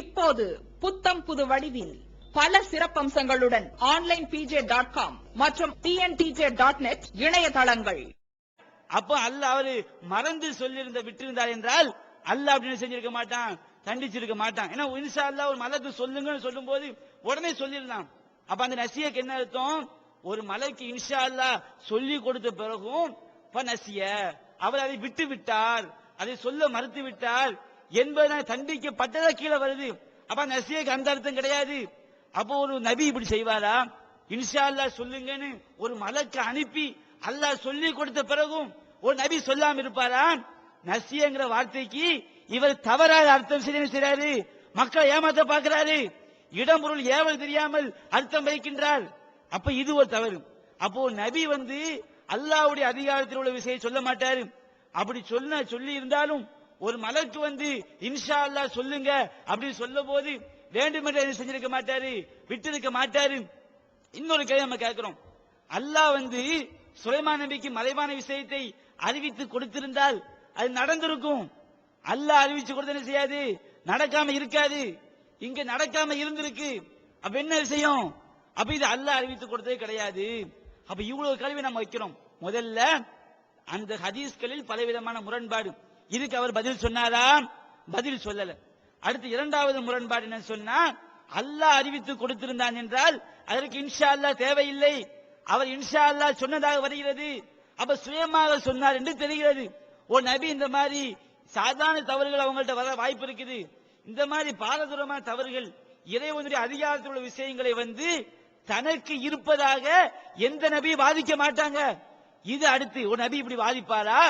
இப்போது புத்தம் புது வடிவில் பல சிறப்பம்சங்களுடன் onlinepj.com மற்றும் tntj.net இணையதளங்கள். அப்ப அல்லாஹ் அவரு மறந்து சொல்லியிருந்த விட்டிருந்தார் என்றால் அல்லாஹ் அப்படின்னு செஞ்சிருக்க மாட்டான், தண்டிச்சிருக்க மாட்டான். ஏன்னா இன்ஷா அல்லாஹ் ஒரு மலக்கு சொல்லுங்கன்னு சொல்லும் போது உடனே சொல்லிடலாம். அப்ப அந்த நசியக்கு என்ன அர்த்தம்? ஒரு மலைக்கு இன்ஷா அல்லாஹ் சொல்லி கொடுத்த பிறகும் நசிய அவர் அதை விட்டு விட்டார், அதை சொல்ல மறுத்து விட்டார் என்பதை தண்டிக்கப்பட்டதா கீழே வருது. அப்ப நசியக்கு அந்த அர்த்தம் கிடையாது. அப்போ ஒரு நபி இப்படி செய்வாரா? இன்ஷா அல்லாஹ் சொல்லுங்கன்னு ஒரு மலக்கு அனுப்பி அல்லாஹ் சொல்லி கொடுத்த பிறகும் ஒரு நபி சொல்லாம இருப்பாரா? நசியங்கிற வார்த்தைக்கு இவர் தவறாக அர்த்தம் செய்யறாரு, மக்களை ஏமாத்த பார்க்கிறாரு, இடம் பொருள் ஏவல் தெரியாமல் அர்த்தம் வைக்கின்றார். அப்ப இது ஒரு தவறு. அப்போ நபி அல்லாஹ்வுடைய அதிகாரத்தில் உள்ள விஷயம் சொல்ல மாட்டாரு. அப்படி சொல்லி இருந்தாலும் ஒரு மலக்கு இன்ஷா அல்லாஹ் சொல்லுங்க அப்படின்னு சொல்ல போது வேண்டுமென்று செஞ்சிருக்க மாட்டாரு, விட்டிருக்க மாட்டாரு. இன்னொரு கேள்வி நம்ம கேட்கிறோம், அல்லாஹ் சுலைமான் நபிக்கு மறைவான விஷயத்தை அறிவித்து கொடுத்திருந்தால் அது நடந்திருக்கும். அல்லாஹ் அறிவிச்சு கொடுத்த என்ன செய்யாது, நடக்காம இருக்காது. இங்க நடக்காம இருந்திருக்கு. அப்ப என்ன விஷயம்? அப்ப இது அல்லாஹ் அறிவித்து கொடுத்தது கிடையாது. அப்ப இவ்வளவு கேள்வி நம்ம வைக்கிறோம். முதல்ல அந்த ஹதீஸ்களில் பலவிதமான முரண்பாடு, இதுக்கு அவர் பதில் சொன்னாரா? பதில் சொல்லல. அடுத்து இரண்டாவது முரண்பாடு என்ன சொன்னா, அல்லாஹ் அறிவித்து கொடுத்திருந்தான் என்றால் அதற்கு இன்ஷா அல்லாஹ் தேவையில்லை, அவர் இன்ஷா அல்லாஹ் சொன்னதாக வருகிறது. அப்ப சுயமாக சொன்னார் என்று தெரிகிறது. ஒரு நபி இந்த மாதிரி சாதாரண தவறுகள் அவங்கள்ட்ட வர வாய்ப்பு இருக்குது. இந்த மாதிரி பாரதூரமான தவறுகள், இறைவனுடைய அதிகாரத்தில் உள்ள விஷயங்களை தனக்கு இருப்பதாக எந்த நபி வாதிக்க மாட்டாங்க. இது அடுத்து ஒரு நபி இப்படி வாதிப்பாரா?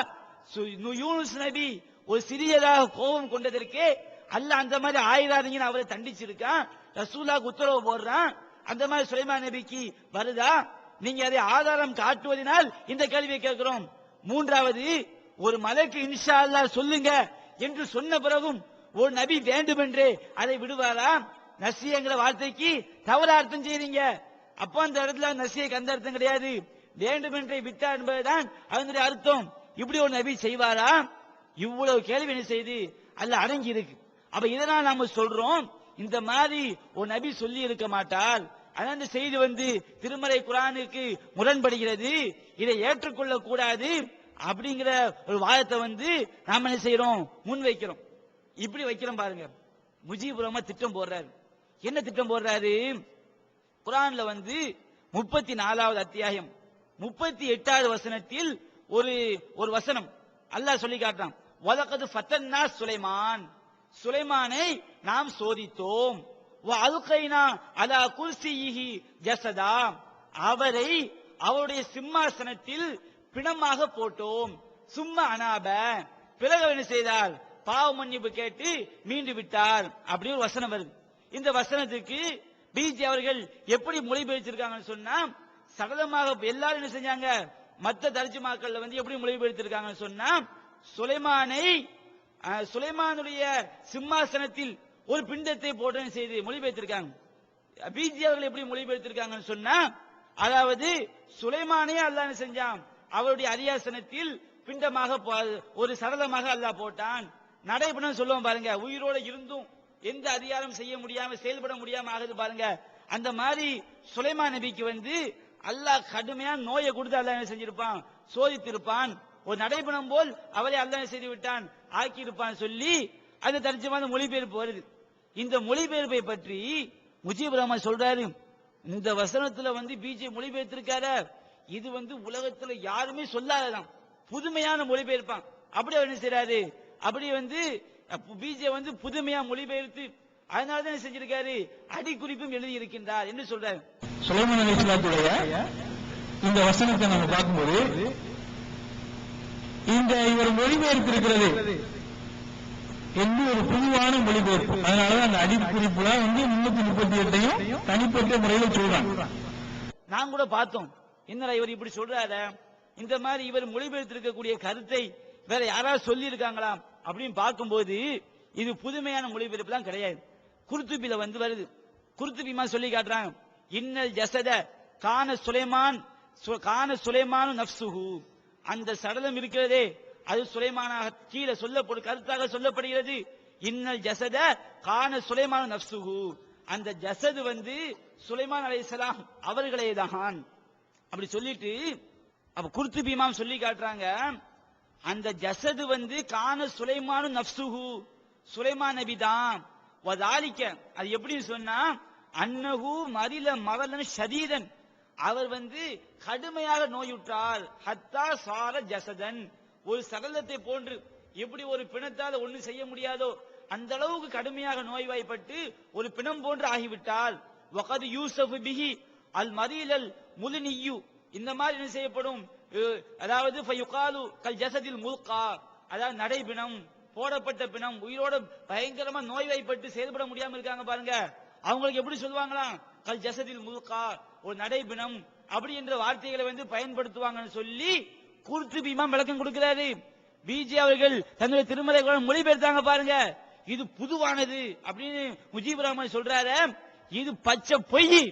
யூனுஸ் நபி ஒரு சிறியதாக கோபம் கொண்டதற்கு அல்லாஹ் அந்த மாதிரி ஆயிராதீங்கன்னு அவரை தண்டிச்சிருக்கான், ரசூலுல்லாஹ்க்கு உத்தரவு போடுறான். அந்த மாதிரி சுலைமான் நபிக்கு வருதா? நீங்க அதை ஆதாரம் காட்டுவதனால் இந்த கேள்வியை கேட்கிறோம். மூன்றாவது, ஒரு மலைக்கு இன்ஷா அல்லாஹ் சொல்லுங்க என்று சொன்ன பிறகும் ஒரு நபி வேண்டுமென்றே அதை விடுவாரா? நசியங்கிற வார்த்தைக்கு தவறு அர்த்தம் செய்றீங்க. அப்ப அந்த இடத்துல நசியக்கு அந்த அர்த்தம் கிடையாது, வேண்டுமென்றே விட்டார் என்பதுதான் அதனுடைய அர்த்தம். இப்படி ஒரு நபி செய்வாரா? இவ்வளவு கேள்வி என்ன செய்து அல்லாஹ் அடங்கி இருக்கு. அப்ப இதனால் நாம சொல்றோம், இந்த மாதிரி ஒரு நபி சொல்லி இருக்க மாட்டார். அதான் இந்த செய்தி திருமறை குர்ஆனுக்கு முரண்படுகிறது, இதை ஏற்றுக்கொள்ள கூடாது அப்படிங்கிற ஒரு வாதத்தை நாம என்ன செய்யறோம், முன் வைக்கிறோம். இப்படி வைக்கிறோம் பாருங்க. முஜீபுர் ரஹ்மான் திட்டம் போடுறாரு. என்ன திட்டம் போடுறாரு? குர்ஆன்ல 34வது அத்தியாயம் 38வது வசனத்தில் ஒரு வசனம் அல்லாஹ் சொல்லி காட்டுறான். வலகது ஃபத்தன்னா சுலைமான், சுலைமானை நாம் சோதித்தோம். வஅல்கைனா அலா குர்சியிஹி ஜஸதா, அவரை அவருடைய சிம்மாசனத்தில் பிணமாக போட்டோம். சும்மா அனாப, பிறகு என்ன செய்தார்? பாவ மன்னிப்பு கேட்டு மீண்டு விட்டார். அப்படி ஒரு வசனம் வருது. இந்த வசனத்துக்கு பிஜி அவர்கள் எப்படி மொழிபெயர்த்திருக்காங்கன்னு சொன்னா, சகலமாக எல்லாரும் என்ன செஞ்சாங்க, மற்ற தர்ஜுமாக்கள்ல எப்படி மொழிபெயர்த்திருக்காங்கன்னு சொன்னா, சுலைமானுடைய சிம்மாசனத்தில் ஒரு பிண்டத்தை போட்டு செய்து மொழிபெயர்த்திருக்காங்க. பிஜி அவர்கள் எப்படி மொழிபெயர்த்திருக்காங்கன்னு சொன்னா, அதாவது சுலைமானே அல்லாஹ் செஞ்சான், அவருடைய அரியாசனத்தில் பிண்டமாக ஒரு சரளமாக அல்லாஹ் போட்டான். நடைபெறும் சொல்லுவோம் பாருங்க, உயிரோட இருந்தும் எந்த அதிகாரம் செய்ய முடியாம செயல்பட முடியாம ஆகுது பாருங்க. அந்த மாதிரி சுலைமான் நபிக்கு அல்லாஹ் கடுமையான நோயை கொடுத்து அல்லாஹ் என்ன செஞ்சிருப்பான், சோதித்திருப்பான். ஒரு நடைபெறும் போல் அவரை அல்லாஹ் செய்து விட்டான், ஆக்கி இருப்பான் சொல்லி அந்த தர்ஜுமா மொழிபெயர்ப்பு வருது. இந்த மொழிபெயர்ப்பை பற்றி முஜீபுர் ரஹ்மான் சொல்றாரு, இந்த வசனத்துல பிஜே மொழிபெயர்த்திருக்காரு, இது உலகத்துல யாருமே சொல்லாததான், புதுமையான மொழிபெயர்ப்பான். அப்படி அவர் என்ன செய்யறாரு, அப்படி பிஜே புதுமையா மொழிபெயர்த்து அதனாலதான் என்ன செஞ்சிருக்காரு, அடிக்குறிப்பும் எழுதி இருக்கின்றார் என்று சொல்றாரு. சுலைமான் அலைஹிஸ்ஸலாத்துடைய இந்த வசனத்தை நம்ம பார்க்கும்போது இந்த இவர் மொழிபெயர்ப்பு இருக்கிறது என்று ஒரு பொதுவான மொழிபெயர்ப்பு. அதனாலதான் அந்த அடிக்குறிப்புல 338 தனிப்பட்ட முறையில் சொல்றாங்க. நான் கூட பார்த்தோம், என்னடா இவர் இப்படி சொல்றாரு, இந்த மாதிரி இவர் மொழிபெயர்த்திருக்கக்கூடிய கருத்தை வேற யாராவது சொல்லி இருக்காங்களா அப்படின்னு பார்க்கும்போது இது புதுமையான மொழிபெயர்ப்புலாம் கிடையாது. குர்துபில வருது, குர்துபிமா சொல்லி காட்டுறாங்க, இன்னல் ஜஸத கான சுலைமான் நஃப்சுஹு, அந்த சடலம் இருக்கிறதே அது சுலைமானாக கீழே கருத்தாக சொல்லப்படுகிறது. இன்னல் ஜஸத கான சுலைமான் நஃப்சுஹு, அந்த ஜஸது சுலைமான் அலைஹிஸ்ஸலாம் அவர்களே தான். அப்படி சொல்லிட்டு அப்ப குர்துபி இமாம் சொல்லி காட்டுறாங்க, அந்த ஜஸது கான சுலைமான் நஃப்சுஹு, சுலைமான் நபி தான். வதாலிக்க, அது எப்படி சொன்னா, அன்னஹு மரில மரலன் ஷதீதன், அவர் கடுமையாக நோயுற்றார். ஹத்தா சார ஜஸதன், ஒரு சடலத்தை போன்று எப்படி ஒரு பிணத்தால் ஒண்ணு செய்ய முடியாதோ அந்த அளவுக்கு கடுமையாக நோய்வாய்ப்பட்டு ஒரு பிணம் போன்று ஆகிவிட்டால். வகது யூசஃப் பிஹி அல் மரீலல் முல்னியு, இந்த மாதிரி என்ன செய்யப்படும், அதாவது ஃபயுகாலு கல் ஜஸதில் முல்கா, அதாவது நடைபிணம், போடப்பட்ட பிணம், உயிரோட பயங்கரமா நோய்வாய்ப்பட்டு செயல்பட முடியாம இருக்காங்க பாருங்க, அவங்களுக்கு எப்படி சொல்லுவாங்களாம், கல் ஜஸதில் முல்கா, ஒரு நடைபிணம் அப்படி என்ற வார்த்தைகளை பயன்படுத்துவாங்கன்னு சொல்லி குர்துபி இமாம் விளக்கம் கொடுக்கிறாரு. பிஜே அவர்கள் தன்னுடைய திருமலை மொழிபெயர்த்தாங்க பாருங்க, இது புதுவானது அப்படின்னு முஜீபுர் ரஹ்மான் சொல்றாரு. இது பச்சை பொய்.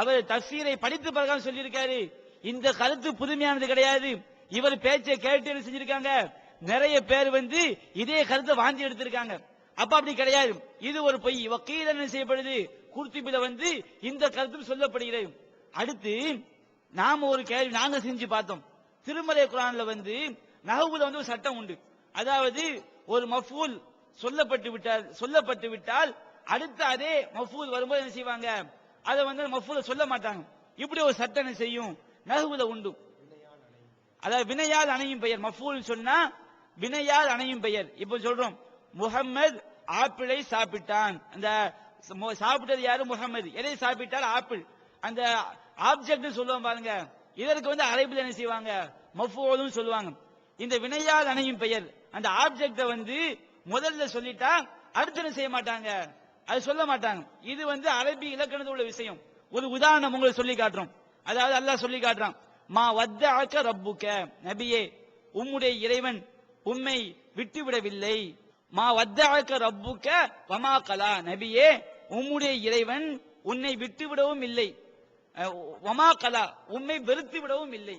அவர் தஃசீரை படித்து பிறகு சொல்லியிருக்காரு, இந்த கருத்து புதுமையானது கிடையாது. இவர் பேச்சை கேட்டு என்ன செஞ்சிருக்காங்க, நிறைய பேர் இதே கருத்தை வாந்தி எடுத்திருக்காங்க. அப்ப அப்படி கிடையாது, இது ஒரு பொய். வக்கீல் என்ன செய்யப்படுது, குர்துபில இந்த கருத்து சொல்லப்படுகிறது. அடுத்து நாம ஒரு கேள்வி நாங்க செஞ்சு பார்த்தோம். திருமலை குர்ஆன்ல நஹ்வுல ஒரு சட்டம் உண்டு. அதாவது ஒரு மஃபூல் சொல்லப்பட்டு விட்டால் அடுத்த அதே மஃபூல் வரும்போது என்ன செய்வாங்க, அதை மஃபூல சொல்ல மாட்டாங்க. இப்படி ஒரு சட்டம் என்ன செய்யும், நஹ்வுல உண்டு. அதாவது வினையால் அணையும் பெயர், மஃபூல் சொன்னா வினையால் அணையும் பெயர். இப்ப சொல்றோம், முஹம்மது ஆப்பிளை சாப்பிட்டான். அந்த சாப்பிட்டது யாரு, முஹம்மது. எதை சாப்பிட்டால், ஆப்பிள். அந்த ஆப்ஜெக்ட் சொல்லுவோம் பாருங்க, இதற்கு அரபில் என்ன செய்வாங்க, மஃபூலும் சொல்லுவாங்க. இந்த வினையால் அணையும் பெயர், அந்த ஆப்ஜெக்ட முதல்ல சொல்லிட்டா அடுத்து என்ன செய்ய மாட்டாங்க, அது சொல்ல மாட்டாங்க. இது அரபி இலக்கணத்தில் உள்ள விஷயம். ஒரு உதாரணம் உங்களுக்கு சொல்லி காட்டுறோம். அதாவது அல்லாஹ் சொல்லி காட்டுறான், மா வத்தஅக ரப்புக, நபியே உம்முடைய இறைவன் உம்மை விட்டுவிடவில்லை. மா வத்தஅக ரப்புக வமா கலா, நபியே உம்முடைய இறைவன் உன்னை விட்டுவிடவும் இல்லை. வமா கலா, உம்மை வெறுத்து விடவும் இல்லை.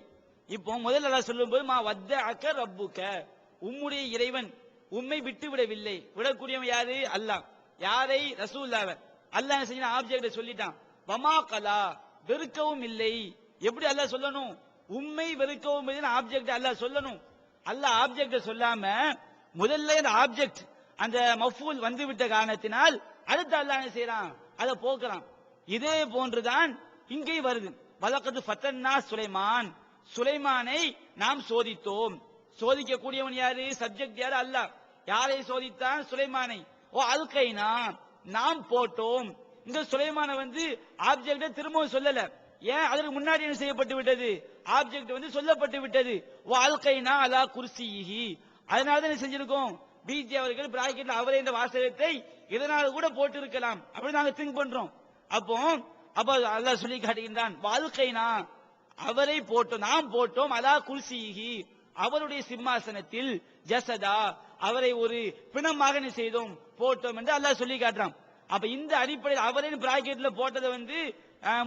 இப்போ முதல்ல அல்லாஹ் சொல்லும்போது மா வத்தஅக ரப்புக, உம்முடைய இறைவன் உம்மை விட்டு விடவில்லை. விடக்கூடியவன் யாரு, அல்லாஹ். யாரை, ரசூலுல்லாஹ். அல்லாஹ் என்ன செஞ்சான், ஆப்ஜெக்ட சொல்லிட்டான். வமா கலா, வெறுக்கவும் இல்லை. எப்படி அல்லாஹ் சொல்லணும், உம்மை வெறுக்கவும் இல்லை ஆப்ஜெக்ட் அல்லாஹ் சொல்லணும். அல்லாஹ் ஆப்ஜெக்ட சொல்லாம முதல்ல இந்த ஆப்ஜெக்ட் அந்த மஃபூல் விட்ட காரணத்தினால் அடுத்து அல்லாஹ் என்ன செய்யறான், அதை போக்குறான். இதே போன்றுதான் இங்கே வருது. வலக்கது ஃபத்தன்னா சுலைமான், சுலைமானை நாம் சோதித்தோம். சோதிக்கக்கூடியவன் யாரு, சப்ஜெக்ட் யாரு, அல்லாஹ். யாரை சோதித்தான், சுலைமானை. ஓ அல்கைனா, நாம் போட்டோம். இந்த சுலைமான ஆப்ஜெக்ட திரும்பவும் சொல்லல. ஏன், அதற்கு முன்னாடி என்ன செய்யப்பட்டு விட்டது, ஆப்ஜெக்ட் சொல்லப்பட்டு விட்டது. ஓ அல்கைனா அலா குர்சிஹி, அதனால என்ன செஞ்சிருக்கோம், பிஜே அவர்கள் பிராக்கெட்ல அவரே இந்த வாசகத்தை இதனால கூட போட்டு இருக்கலாம் அப்படி நாங்க திங்க் பண்றோம். அப்போ அல்லாஹ் சொல்லி காட்டுகின்றான், வாழ்க்கைனா அவரை போட்டோம், நாம் போட்டோம், அலா குர்சிஹி அவருடைய சிம்மாசனத்தில், ஜசதா அவரை ஒரு பிணமாக செய்தோம் போட்டோம் என்று அல்லாஹ் சொல்லி காட்டுறான். அப்ப இந்த அடிப்படையில் அவரே பிராக்கெட்ல போட்டதை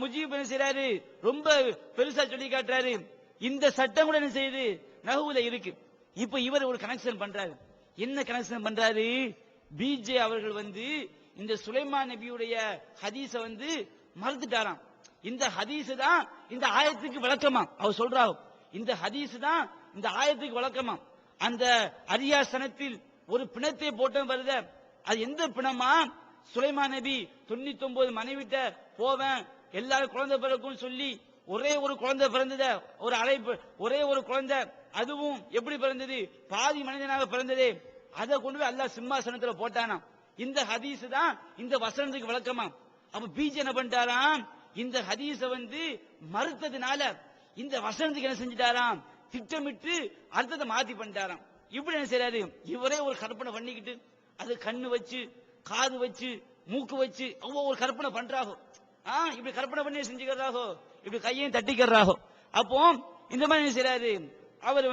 முஜீப் என்ன செய்யறாரு, ரொம்ப பெருசா சொல்லி காட்டுறாரு. இந்த சட்டம் கூட என்ன செய்யுது, நஹ்வுல இருக்கு. இப்ப இவர் ஒரு கனெக்ஷன் பண்றாரு. என்ன கனெக்ஷன் பண்றாரு, பிஜே அவர்கள் இந்த சுலைமான் நபியுடைய ஹதீஸ மறுத்துட்டாராம். இந்த ஹதீஸ் தான் இந்த ஆயத்துக்கு விளக்கமா. அவர் சொல்றாரு, இந்த ஹதீஸ் தான் இந்த ஆயத்துக்கு விளக்கமா. அந்த அரியாசனத்தில் ஒரு பிணத்தை போட்டோம் வருத, அது எந்த பிணமா, சுலைமான் நபி 99 மனைவிட்ட போவேன், எல்லாரும் குழந்தை பிறக்கும் சொல்லி ஒரே ஒரு குழந்தை பிறந்தத ஒரு அழைப்பு, ஒரே ஒரு குழந்தை, அதுவும் எப்படி பிறந்தது? பாதி மனிதனாக பிறந்ததே. அதை கொண்டு போய் அல்லாஹ் சிம்மாசனத்துல போட்டானாம். இந்த ஹதீஸ் தான் இந்த வசனத்துக்கு விளக்கமா. அப்ப பிஜே என்ன பண்ணிட்டாராம்? இந்த ஹதீஸ மறுத்ததுனால இந்த வசனத்துக்கு என்ன செஞ்சிட்டாராம்? திட்டமிட்டு அர்த்தத்தை மாத்தி பண்ணிட்டாராம். இப்படி என்ன செய்யறாரு? இவரே ஒரு கற்பனை பண்ணிக்கிட்டு அது கண்ணு வச்சு, காது வச்சு, மூக்கு வச்சு ஒவ்வொரு கற்பனை பண்றாகோ. இப்படி கற்பனை பண்ணி செஞ்சுக்கிறாகோ, இப்படி கையையும் தட்டிக்கிறாகோ. அப்போ இந்த மாதிரி என்ன செய்யறாரு? அவர்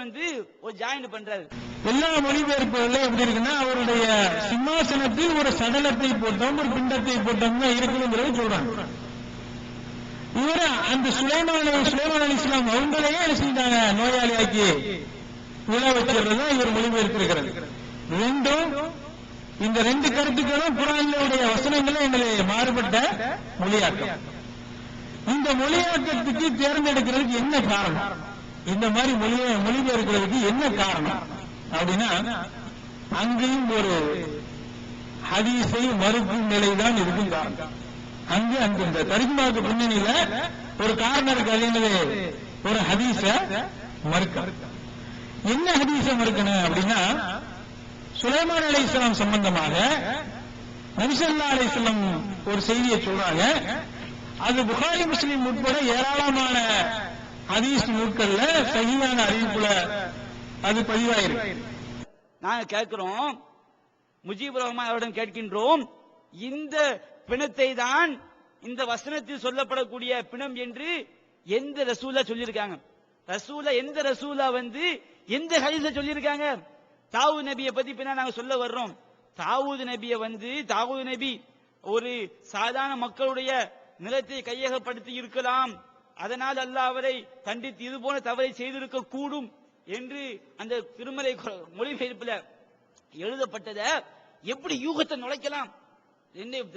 ஒரு ஜாயின் பண்றாரு. எல்லா மொழிபெயர்ப்புகள்ல எப்படி இருக்குன்னா, அவருடைய சிம்மாசனத்தில் ஒரு சடலத்தை போட்டோம், ஒரு பிண்டத்தை போட்டோம் தான் இருக்கணுங்கிறது சொல்றாங்க. இவர அந்த சுலைமான் அலைஹிஸ்ஸலாம் அவங்களையே என்ன செஞ்சாங்க? நோயாளியாக்கி விழா வச்சிருந்தா இவர் மொழிபெயர்த்திருக்கிறது. இந்த ரெண்டு கருத்துக்களும் குர்ஆனுடைய வசனங்களும் எங்களுக்கு மாறுபட்ட மொழியாக்கம். இந்த மொழியாக்கத்துக்கு தேர்ந்தெடுக்கிறதுக்கு என்ன காரணம்? இந்த மாதிரி மொழிபெயர்க்கிறதுக்கு என்ன காரணம் அப்படின்னா, அங்கேயும் ஒரு ஹதீஸை மறுக்கும் நிலைதான் இருக்கும் காரணம். அங்கு அந்த தர்ஜுமாவுக்கு பின்னணியில ஒரு காரணம் இருக்கு. அது என்னது? ஒரு ஹதீஸ மறுக்க. என்ன ஹதீஸ மறுக்கணும் அப்படின்னா, சுலைமான் அலைஹிஸ்ஸலாம் சம்பந்தமாக நபி ஸல்லல்லாஹு அலைஹி வஸல்லம் ஒரு செய்தியை சொல்றாங்க. அது புகாரி முஸ்லிம் உட்பட ஏராளமான ஹதீஸ் நூல்கள்ல சஹீஹான அறிவிப்புல அது பதிவாயிருக்கு. நாங்க கேட்கிறோம், முஜீபுர் ரஹ்மான் அவரிடம் கேட்கின்றோம், இந்த பிணத்தை தான் இந்த வசனத்தில் சொல்லப்படக்கூடிய பிணம் என்று எந்த ரசூலா சொல்லியிருக்காங்க? எந்த ரசூலா எந்த ஹதீஸ சொல்லியிருக்காங்க? தாவூத் நபியை பத்தி பின்னா நாங்க சொல்ல வர்றோம். தாவூத் நபி ஒரு சாதாரண மக்களுடைய நிலத்தை கையகப்படுத்தி இருக்கலாம், அதனால் அல்லாஹ் அவரை கண்டித்து இது போன தவறை செய்திருக்க கூடும் என்று அந்த திருமலை மொழிபெயர்ப்புல எழுதப்பட்டத எப்படி யூகத்தை நுழைக்கலாம்?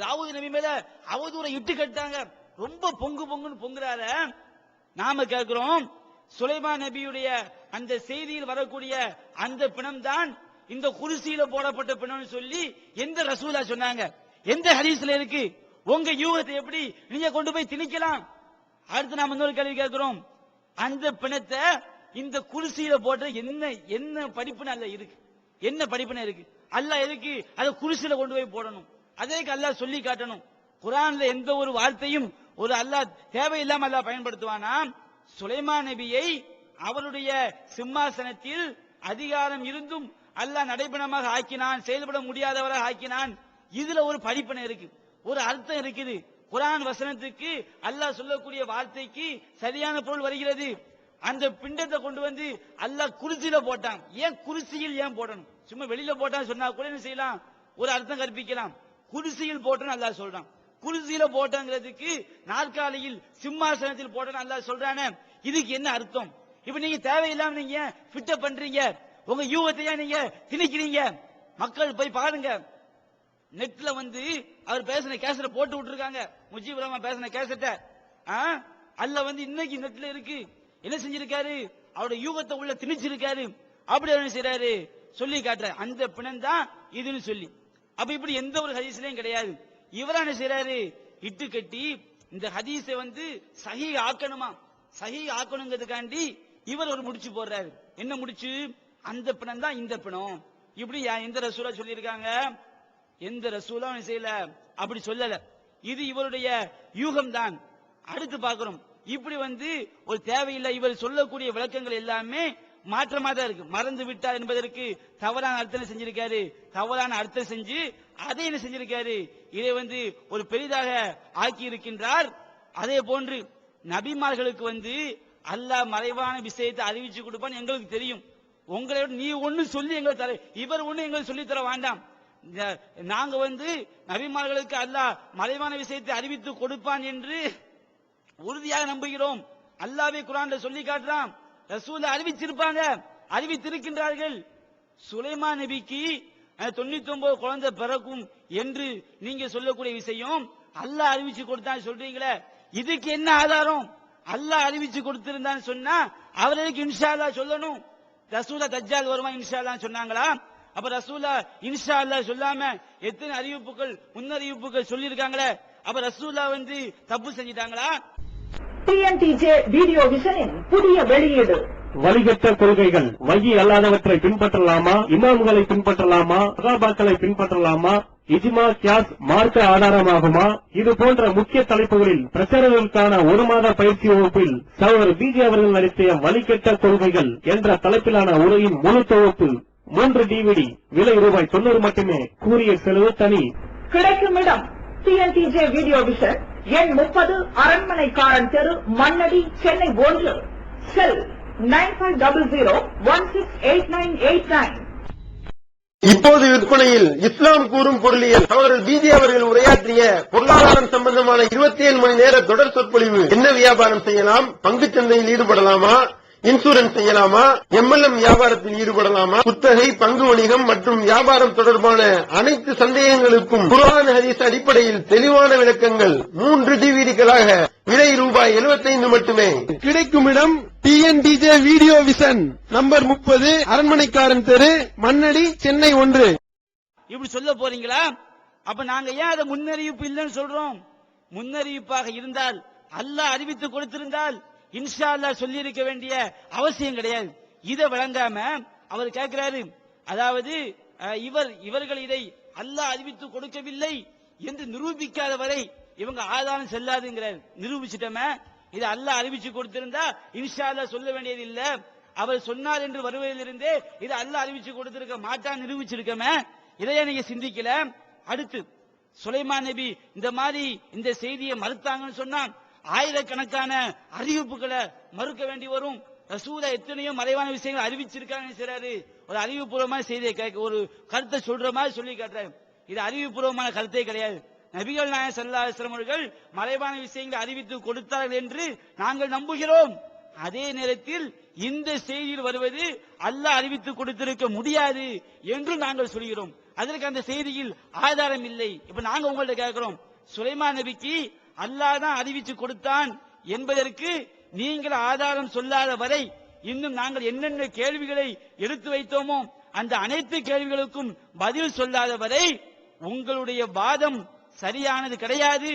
தாவூத் நபி மேல அவதூறை இட்டு கட்டாங்க. ரொம்ப பொங்குன்னு பொங்குறார. நாம கேட்கிறோம், சுலைமான் நபியுடைய அந்த செய்தியில் வரக்கூடிய அந்த பிணம் தான் இந்த குர்சியில போடப்பட்ட பிணம் சொல்லி எந்த ரசூலா சொன்னாங்க? எந்த ஹதீஸ்ல இருக்கு? உங்க யூகத்தை எப்படி நீங்க கொண்டு போய் திணிக்கலாம்? அடுத்து நாம இன்னொரு கேள்வி கேட்கிறோம், அந்த பிணத்தை இந்த குர்சியில போட்ட என்ன படிப்புன்னு அல்ல இருக்கு? என்ன படிப்புன்னு இருக்கு? அல்லாஹ் எதுக்கு அதை குர்சியில கொண்டு போய் போடணும்? அதேக்கு அல்லாஹ் சொல்லி காட்டணும். குர்ஆன்ல எந்த ஒரு வார்த்தையும் ஒரு அல்லாஹ் தேவையில்லாம அல்லாஹ் பயன்படுத்துவானா? சுலைமான் நபியை அவருடைய சிம்மாசனத்தில் அதிகாரம் இருந்தும் அல்லாஹ் நடைபெணமாக ஆக்கினான், செயல்பட முடியாதவராக ஆக்கினான். இதுல ஒரு படிப்பினை இருக்கு, ஒரு அர்த்தம் இருக்குது. குர்ஆன் வசனத்துக்கு அல்லாஹ் சொல்லக்கூடிய வார்த்தைக்கு சரியான பொருள் வருகிறது. அந்த பிண்டத்தை கொண்டு அல்லாஹ் குர்சியில போட்டான். ஏன் குர்சியில் ஏன் போடணும்? சும்மா வெளியில போட்டான்னு சொன்னா கூட என்ன செய்யலாம்? ஒரு அர்த்தம் கற்பிக்கலாம். குர்சியில் போட்டோன்னு அல்லாஹ் சொல்றான். குர்சியில போட்டங்கிறதுக்கு நாற்காலியில் சிம்மாசனத்தில் போட்டோன்னு அல்லாஹ் சொல்றானே, இதுக்கு என்ன அர்த்தம்? இப்ப நீங்க தேவையில்லாம நீங்க ஃபிட்ட பண்றீங்க, உங்க யூகத்தையா நீங்க திணிக்கிறீங்க. மக்கள் போய் பாருங்க, நெட்ல அவர் பேசின கேசட்டை போட்டு விட்டுருக்காங்க. முஜீபுர் ரஹ்மான் பேசின கேசட்டை அல்லாஹ் இன்னைக்கு நெட்ல இருக்கு. என்ன செஞ்சிருக்காரு? அவருடைய யூகத்தை உள்ள திணிச்சிருக்காரு. அப்படி என்ன செய்யறாரு? சொல்லி காட்டுற அந்த பிணம் தான் இதுன்னு சொல்லி. அப்ப இப்படி எந்த ஒரு ஹதீஸ்லயும் கிடையாது. இவரா என்ன செய்யறாரு? இட்டு கட்டி இந்த ஹதீஸை சஹீஹ் ஆக்கணுமா? சஹீஹ் ஆக்கணுங்கிறதுக்காண்டி இவர் ஒரு முடிச்சு போடுறாரு. என்ன முடிச்சு? அந்த பிணம் தான் இந்த பிணம். இப்படி எந்த ரசூலா சொல்லியிருக்காங்க? எந்த ரசூலா செய்யல, அப்படி சொல்லல. இது இவருடைய யூகம் தான். அடுத்து பார்க்கிறோம், இப்படி ஒரு தேவையில்லை. இவர் சொல்லக்கூடிய விளக்கங்கள் எல்லாமே மாற்றமா தான் இருக்கு. மறந்து விட்டார் என்பதற்கு தவறான அர்த்தம் செஞ்சிருக்காரு. தவறான அர்த்தம் செஞ்சு அதை என்ன செஞ்சிருக்காரு? இதை ஒரு பெரிதாக ஆக்கி இருக்கின்றார். அதே போன்று நபிமார்களுக்கு அல்லாஹ் மறைவான விஷயத்தை அறிவிச்சு கொடுப்பான்னு எங்களுக்கு தெரியும். உங்களை நீ ஒண்ணு சொல்லி எங்களுக்கு தர, இவர் ஒண்ணு எங்களுக்கு சொல்லி தர வேண்டாம். நாங்க நபிமார்களுக்கு அல்லாஹ் மறைவான விஷயத்தை அறிவித்து கொடுப்பான் என்று உறுதியாக நம்புகிறோம். அல்லாஹ்வே குர்ஆன்ல சொல்லி காட்டுறான், ரசூல் அறிவிச்சிருப்பாங்க, அறிவித்திருக்கின்றார்கள். சுலைமான் நபிக்கு 99 குழந்தை பிறக்கும் என்று நீங்க சொல்லக்கூடிய விஷயம் அல்லாஹ் அறிவிச்சு கொடுத்தான்னு சொல்றீங்களே, இதுக்கு என்ன ஆதாரம்? அல்லாஹ் அறிவிச்சு கொடுத்திருந்தான்னு சொன்னா அவர்களுக்கு இன்ஷா அல்லாஹ் சொல்லணும். ரசூலா தஜ்ஜால் வருவான் இன்ஷா அல்லாஹ் சொன்னாங்களா? அப்ப ரசூலா இன்ஷா அல்லாஹ் சொல்லாம எத்தனை அறிவிப்புகள் முன்னறிவிப்புகள் சொல்லி இருக்காங்களே, அப்ப ரசூலா தப்பு செஞ்சிட்டாங்களா? டிஎன்டிஜே வீடியோ விஷனின் புதிய வெளியீடு. வழிகட்ட கொள்கைகள் வகி அல்லாதவற்றை பின்பற்றலாமா, இமாம்களை பின்பற்றலாமா, சஹாபாக்களை பின்பற்றலாமா, இஜ்மா கியாஸ் மார்க்க ஆதாரமாகுமா? இது போன்ற முக்கிய தலைப்புகளில் பிரச்சாரங்களுக்கான ஒரு மாத பயிற்சி வகுப்பில் சகோதரர் பிஜே அவர்கள் நடத்திய வழிகட்ட கொள்கைகள் என்ற தலைப்பிலான உரையின் முழு தொகுப்பு 3 DVD, விலை ₹90 மட்டுமே. கூறிய செலவு தனி. கிடைக்கும் இடம் டிஎன்டிஜே வீடியோ விஷன், எண் 30, அரண்மனைக்காரன் தெரு, மண்ணடி, சென்னை 1. செல் 9500168989. இப்போது விற்பனையில் இஸ்லாம் கூறும் பொருளியல் சகோதரர் பிஜே அவர்கள் உரையாற்றிய பொருளாதாரம் சம்பந்தமான 27 மணி நேர தொடர் சொற்பொழிவு. என்ன வியாபாரம் செய்யலாம், பங்குச் சந்தையில் ஈடுபடலாமா, இன்சூரன்ஸ் செய்யலாமா, MLM வியாபாரத்தில் ஈடுபடலாமா, குத்தகை, பங்கு வணிகம் மற்றும் வியாபாரம் தொடர்பான அனைத்து சந்தேகங்களுக்கும் குர்ஆன் ஹதீஸ் அடிப்படையில் தெளிவான விளக்கங்கள் 3 DVDக்களாக விலை ₹75 மட்டுமே. கிடைக்கும் இடம் டிஎன்டிஜே வீடியோ விஷன், நம்பர் 30, அரண்மனைக்காரன் தெரு, மண்ணடி, சென்னை 1. இப்படி சொல்ல போறீங்களா? அப்ப நாங்க ஏன் அதை முன்னறிவிப்பு இல்லைன்னு சொல்றோம்? முன்னறிவிப்பாக இருந்தால், அல்லாஹ் அறிவித்து கொடுத்திருந்தால் இன்ஷா அல்லாஹ் சொல்லி இருக்க வேண்டிய அவசியம் கிடையாது. இதை வழங்காம அவர் கேட்கிறாரு, அதாவது இவர்கள் இதை அல்லாஹ் அறிவித்து கொடுக்கவில்லை என்று நிரூபிக்காத வரை இவங்க ஆதாரம் செல்லாதுங்கிறார். நிரூபிச்சிட்டோமே, இது அல்லாஹ் அறிவிச்சு கொடுத்திருந்தா இன்ஷா அல்லாஹ் சொல்ல வேண்டியது இல்ல. அவர் சொன்னார் என்று வருவதிலிருந்தே இது அல்லாஹ் அறிவிச்சு கொடுத்திருக்க மாட்டான் நிரூபிச்சிருக்கமே. இதையே நீங்க சிந்திக்கல. அடுத்து சுலைமான் நபி இந்த மாதிரி இந்த செய்தியை மறுத்தாங்கன்னு சொன்னான். ஆயிரக்கணக்கான அறிவிப்புகளை மறுக்க வேண்டி வரும். ரசூலா எத்தனையோ மறைவான விஷயங்கள் அறிவிச்சிருக்காங்க செய்றாரு. ஒரு அறிவுபூர்வமான செய்தியை கேட்க, ஒரு கருத்தை சொல்ற மாதிரி சொல்லி காட்டுறாரு. இது அறிவுபூர்வமான கருத்தே கிடையாது. நபிகள் நாயகம் ஸல்லல்லாஹு அலைஹி வஸல்லம் அவர்கள் மறைவான விஷயங்களை அறிவித்து கொடுத்தார்கள் என்று நாங்கள் நம்புகிறோம். அதே நேரத்தில் இந்த செய்தியில் வருவது அல்லாஹ் அறிவித்து கொடுத்திருக்க முடியாது என்று நாங்கள் சொல்கிறோம். அதற்கு அந்த செய்தியில் ஆதாரம் இல்லை. இப்ப நாங்க உங்கள்ட்ட கேட்கிறோம், சுலைமான் நபிக்கு அல்லாஹ் தான் அறிவிச்சு கொடுத்தான் என்பதற்கு நீங்கள் ஆதாரம் சொல்லாத வரை இன்னும் நாங்கள் என்னென்ன கேள்விகளை எடுத்து வைத்தோமோ அந்த அனைத்து கேள்விகளுக்கும் பதில் சொல்லாத வரை உங்களுடைய வாதம் சரியானது கிடையாது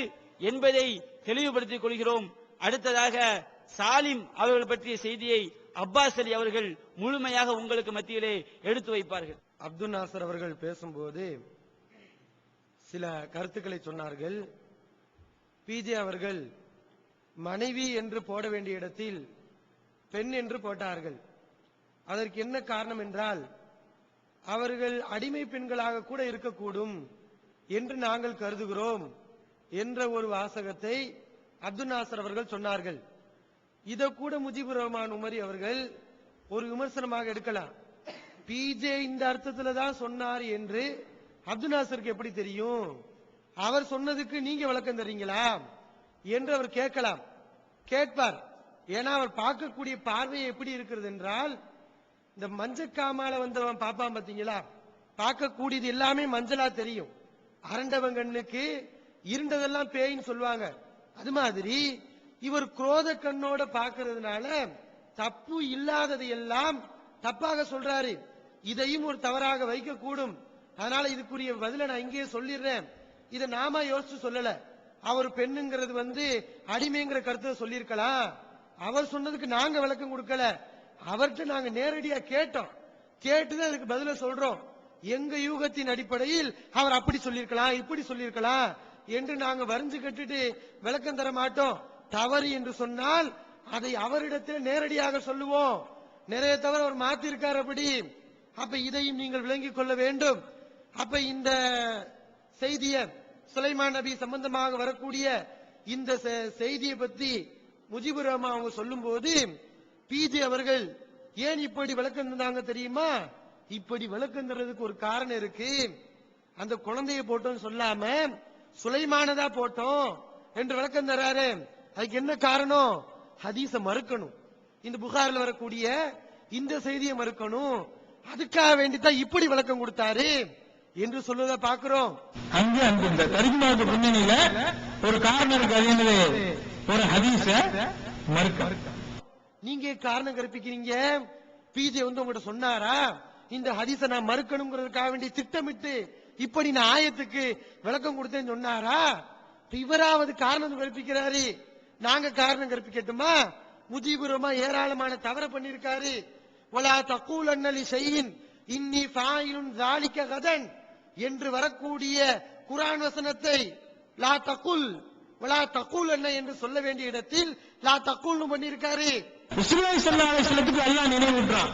என்பதை தெளிவுபடுத்திக் கொள்கிறோம். அடுத்ததாக சாலிம் அவர்கள் பற்றிய செய்தியை அப்பாஸ் அலி அவர்கள் முழுமையாக உங்களுக்கு மத்தியிலே எடுத்து வைப்பார்கள். அப்துல் நாசர் அவர்கள் பேசும்போது சில கருத்துக்களை சொன்னார்கள். பிஜே அவர்கள் மனைவி என்று போட வேண்டிய இடத்தில் பெண் என்று போட்டார்கள். அதற்கு என்ன காரணம் என்றால், அவர்கள் அடிமை பெண்களாக கூட இருக்கக்கூடும் என்று நாங்கள் கருதுகிறோம் என்ற ஒரு வாசகத்தை அப்துல் நாசர் அவர்கள் சொன்னார்கள். இதை கூட முஜிபுர் ரஹ்மான் உமரி அவர்கள் ஒரு விமர்சனமாக எடுக்கலாம். பிஜே இந்த அர்த்தத்துல தான் சொன்னார் என்று அப்துல் நாசருக்கு எப்படி தெரியும்? அவர் சொன்னதுக்கு நீங்க விளக்கம் தரீங்களா என்று அவர் கேட்கலாம், கேட்பார். ஏன்னா அவர் பார்க்கக்கூடிய பார்வை எப்படி இருக்கிறது என்றால், இந்த மஞ்சக்காமால வந்தவன் பாப்பான் பாத்தீங்களா, பார்க்கக்கூடியது எல்லாமே மஞ்சளா தெரியும். அரண்டவன் கண்ணுக்கு இருண்டதெல்லாம் பேயின்னு சொல்லுவாங்க. அது மாதிரி இவர் குரோத கண்ணோட பார்க்கறதுனால தப்பு இல்லாததை எல்லாம் தப்பாக சொல்றாரு. இதையும் ஒரு தவறாக வைக்க கூடும். அதனால இதுக்குரிய பதில நான் இங்கேயே சொல்லிடுறேன். இதை நாம யோசிச்சு சொல்லல. அவர் பெண்ணுங்கிறது அடிமைங்கிற கருத்தை சொல்லியிருக்கலாம். அவர் சொன்னதுக்கு நாங்க விளக்கம் கொடுக்கல. அவர்கிட்ட நாங்க நேரடியா கேட்டோம். கேட்டுதான் அதுக்கு பதில சொல்றோம். எங்க யூகத்தின் அடிப்படையில் அவர் அப்படி சொல்லியிருக்கலாம், இப்படி சொல்லியிருக்கலாம் என்று நாங்க வரிஞ்சு கட்டுட்டு விளக்கம் தர மாட்டோம். தவறு என்று சொன்னால் அதை அவரிடத்தில் நேரடியாக சொல்லுவோம். நிறைய தவறு அவர் மாத்தி இருக்கார் அப்படி. அப்ப இதையும் நீங்கள் விளங்கிக் கொள்ள வேண்டும். அப்ப இந்த செய்திய சுலைமான் நபி சம்பந்தமாக வரக்கூடிய இந்த செய்தியை பத்தி முஜிபுர் ரஹ்மான் அவங்க சொல்லும் போது பிஜே அவர்கள் ஏன் இப்படி விளக்கம் தந்தாங்க தெரியுமா? இப்படி விளக்கம் தர்றதுக்கு ஒரு காரணம் இருக்கு. அந்த குழந்தைய போட்டோம் சொல்லாம சுலைமானதா போட்டோம் என்று விளக்கம் தர்றாரு. அதுக்கு என்ன காரணம்? ஹதீஸ மறுக்கணும். இந்த புகாரில் வரக்கூடிய இந்த செய்தியை மறுக்கணும். அதுக்காக வேண்டித்தான் இப்படி விளக்கம் கொடுத்தாரு என்று சொல்லுவதை பார்க்கிறோம். அங்கே அந்த தர்ஜுமாவுக்கு பின்னணியில ஒரு காரணம் இருக்கு. அது என்னது? ஒரு ஹதீஸ மறுக்க. நீங்க காரணம் கற்பிக்கிறீங்க. பிஜே உங்ககிட்ட சொன்னாரா இந்த ஹதீஸை நான் மறுக்கணுங்கிறதுக்காக வேண்டி திட்டமிட்டு இப்படி நான் ஆயத்துக்கு விளக்கம் கொடுத்தேன்னு சொன்னாரா? இவராவது காரணம் கற்பிக்கிறாரு, நாங்க காரணம் கற்பிக்கட்டுமா? முஜிபுரமா ஏராளமான தவற பண்ணிருக்காரு. வலா தக்கூலன்ன லிஷைஇன் இன்னி ஃபாயிலுன் ஸாலிக கதன் என்று வரக்கூடிய குர்ஆன் வசனத்தை லா தகுல் வலா தக்கூலன்ன என்று சொல்ல வேண்டிய இடத்தில் லா தக்கூல்னு பண்ணிருக்காரு. ரசூலுல்லாஹி ஸல்லல்லாஹு அலைஹி வஸல்லத்துக்கு அல்லாஹ் நினைவூட்டுறான்.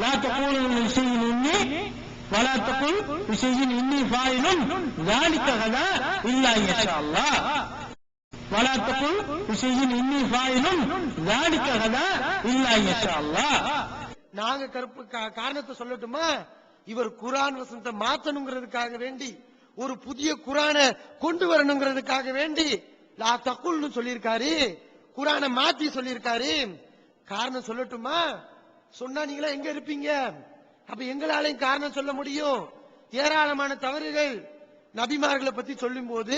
லா தக்கூலு லிஷைஇன் இன்னி வலா தகுல் லிஷைஇன் இன்னி ஃபாயிலுன் ஸாலிக கதா இல்லா இன்ஷா அல்லாஹ். வலா தகுல் லிஷைஇன் இன்னி ஃபாயிலுன் ஸாலிக கதா இல்லா இன்ஷா அல்லாஹ். நாங்க காரணத்தை சொல்லட்டுமா? இவர் குர்ஆன் வசனத்தை மாத்தணுங்கிறதுக்காக வேண்டி, ஒரு புதிய குர்ஆனை கொண்டு வரணுங்கிறதுக்காக வேண்டி லா தகுல்னு சொல்லியிருக்காரு, குர்ஆனை மாத்தி சொல்லியிருக்காரு. காரணம் சொல்லட்டுமா? சொன்னா நீங்களா எங்க இருப்பீங்க? அப்ப எங்களாலையும் காரணம் சொல்ல முடியும். ஏராளமான தவறுகள் நபிமார்களை பத்தி சொல்லும் போது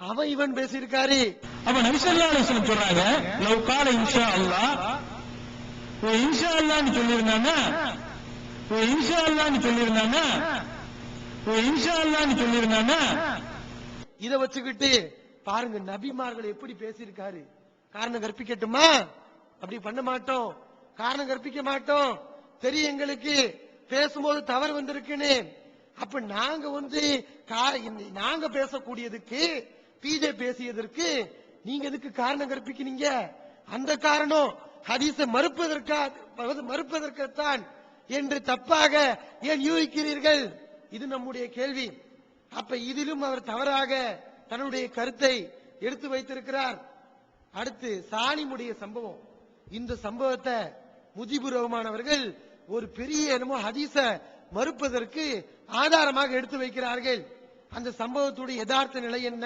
அவன் இவன் பேசியிருக்காரு. அப்ப நபி ஸல்லல்லாஹு அலைஹி வஸல்லம் சொல்றாங்க, லவ் கால இன்ஷா அல்லாஹ், இன்ஷா அல்லாஹ்னு சொல்லிருந்தானா, இன்ஷா அல்லாஹ்னு சொல்லிருந்தானா, இன்ஷா அல்லாஹ்னு சொல்லிருந்தானா. இத வச்சுக்கிட்டு பாருங்க நபிமார்கள் எப்படி பேசியிருக்காரு. காரணம் கற்பிக்கட்டுமா? அப்படி பண்ண மாட்டோம், காரணம் கற்பிக்க மாட்டோம். தெரியும் எங்களுக்கு பேசும்போது தவறு வந்திருக்குன்னு. அப்ப நாங்க நாங்க பேசக்கூடியதுக்கு பிஜே பேசியதற்கு நீங்க எதுக்கு காரணம் கற்பிக்கிறீங்க? அந்த காரணம் ஹதீஸை மறுப்பதற்குத்தான் என்று தப்பாக ஏன் யூகிக்கிறீர்கள்? இது நம்முடைய கேள்வி. அப்ப இதிலும் அவர் தவறாக தன்னுடைய கருத்தை எடுத்து வைத்திருக்கிறார். அடுத்து சாலிமுடைய சம்பவம். இந்த சம்பவத்தை முஜிபுர் ரஹ்மான் அவர்கள் ஒரு பெரிய என்னமோ ஹதீஸ மறுப்பதற்கு ஆதாரமாக எடுத்து வைக்கிறார்கள். அந்த சம்பவத்துடைய யதார்த்த நிலை என்ன?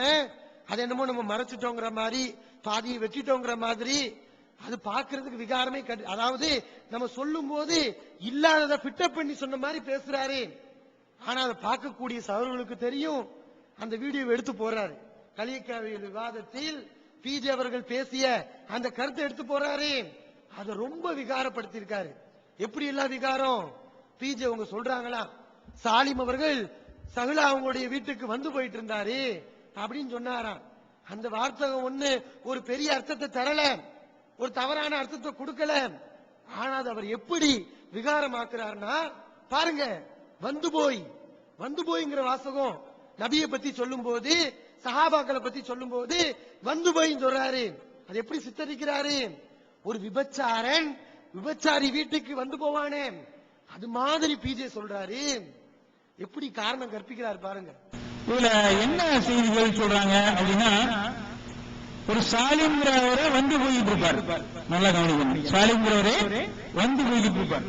அது என்னமோ நம்ம மறைச்சிட்டோங்கிற மாதிரி, பாதியை வெட்டிட்டோங்கிற மாதிரி, அது பார்க்கிறதுக்கு விகாரமே. அதாவது நம்ம சொல்லும் போது இல்லாததை ஃபிட்டப் பண்ணி சொன்ன மாதிரி பேசுறாரு. ஆனா அதை பார்க்கக்கூடிய சகோதரர்களுக்கு தெரியும். அந்த வீடியோ எடுத்து போறாரு. கலியக்காவியல் விவாதத்தில் பிஜே அவர்கள் பேசிய அந்த கருத்தை எடுத்து போறாரு. அதை ரொம்ப விகாரப்படுத்தியிருக்காரு. எப்படி எல்லாம் விகாரம்? பிஜே அவங்க சொல்றாங்களா, சாலிம் அவர்கள் சஹலா அவங்களுடைய வீட்டுக்கு வந்து போயிட்டு இருந்தாரு அப்படின்னு சொன்னாராம். அந்த வார்த்தகம் ஒண்ணு ஒரு பெரிய அர்த்தத்தை தரல, ஒரு தவறான அர்த்தத்தை கொடுக்கல. ஆனா அவர் எப்படி விகாரமாக்குறாருன்னா பாருங்க. வந்து போய்ங்கிற வாசகம் நபியை பத்தி சொல்லும் போது, சஹாபாக்களை பத்தி சொல்லும் போது வந்து போய் சொல்றாரு. அது எப்படி சித்தரிக்கிறாரு? ஒரு விபச்சாரி வீட்டுக்கு வந்து போவானே அது மாதிரி பிஜே சொல்றாரு. எப்படி காரணம் கற்பிக்கிறார் பாருங்க. இதுல என்ன செய்திகள் சொல்றாங்க அப்படின்னா, ஒரு சாலிம்ங்கிறவரை வந்து போயிட்டு இருப்பார். நல்லா கவனிக்கணும், சாலிம்ங்கிறவரே வந்து போயிட்டு இருப்பார்.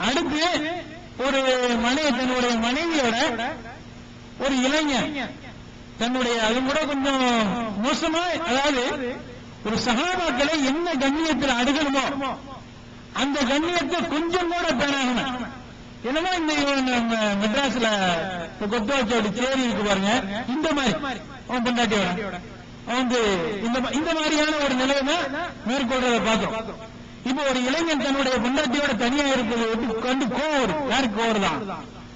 அடுத்து ஒரு தன்னுடைய மனைவியோட ஒரு இளைஞன் தன்னுடைய, அது கூட கொஞ்சம் மோசமா, அதாவது ஒரு சஹாபாக்களை என்ன கண்ணியத்தில் அணுகணுமோ அந்த கண்ணியத்தை கொஞ்சம் கூட பேணாகணும். என்னமோ இந்த மெட்ராஸ்ல கொத்தோச்சோட சேரி இருக்கு பாருங்க, இந்த மாதிரி அவன் பொண்டாட்டியோட வந்து இந்த மாதிரியான ஒரு நிலைமை மேற்கொள்றத பார்த்தோம். இப்ப ஒரு இளைஞன் தன்னுடைய பொண்டாட்டியோட தனியா இருப்பது கண்டு கோவம் வரும். யாருக்கு கோவம் தான்?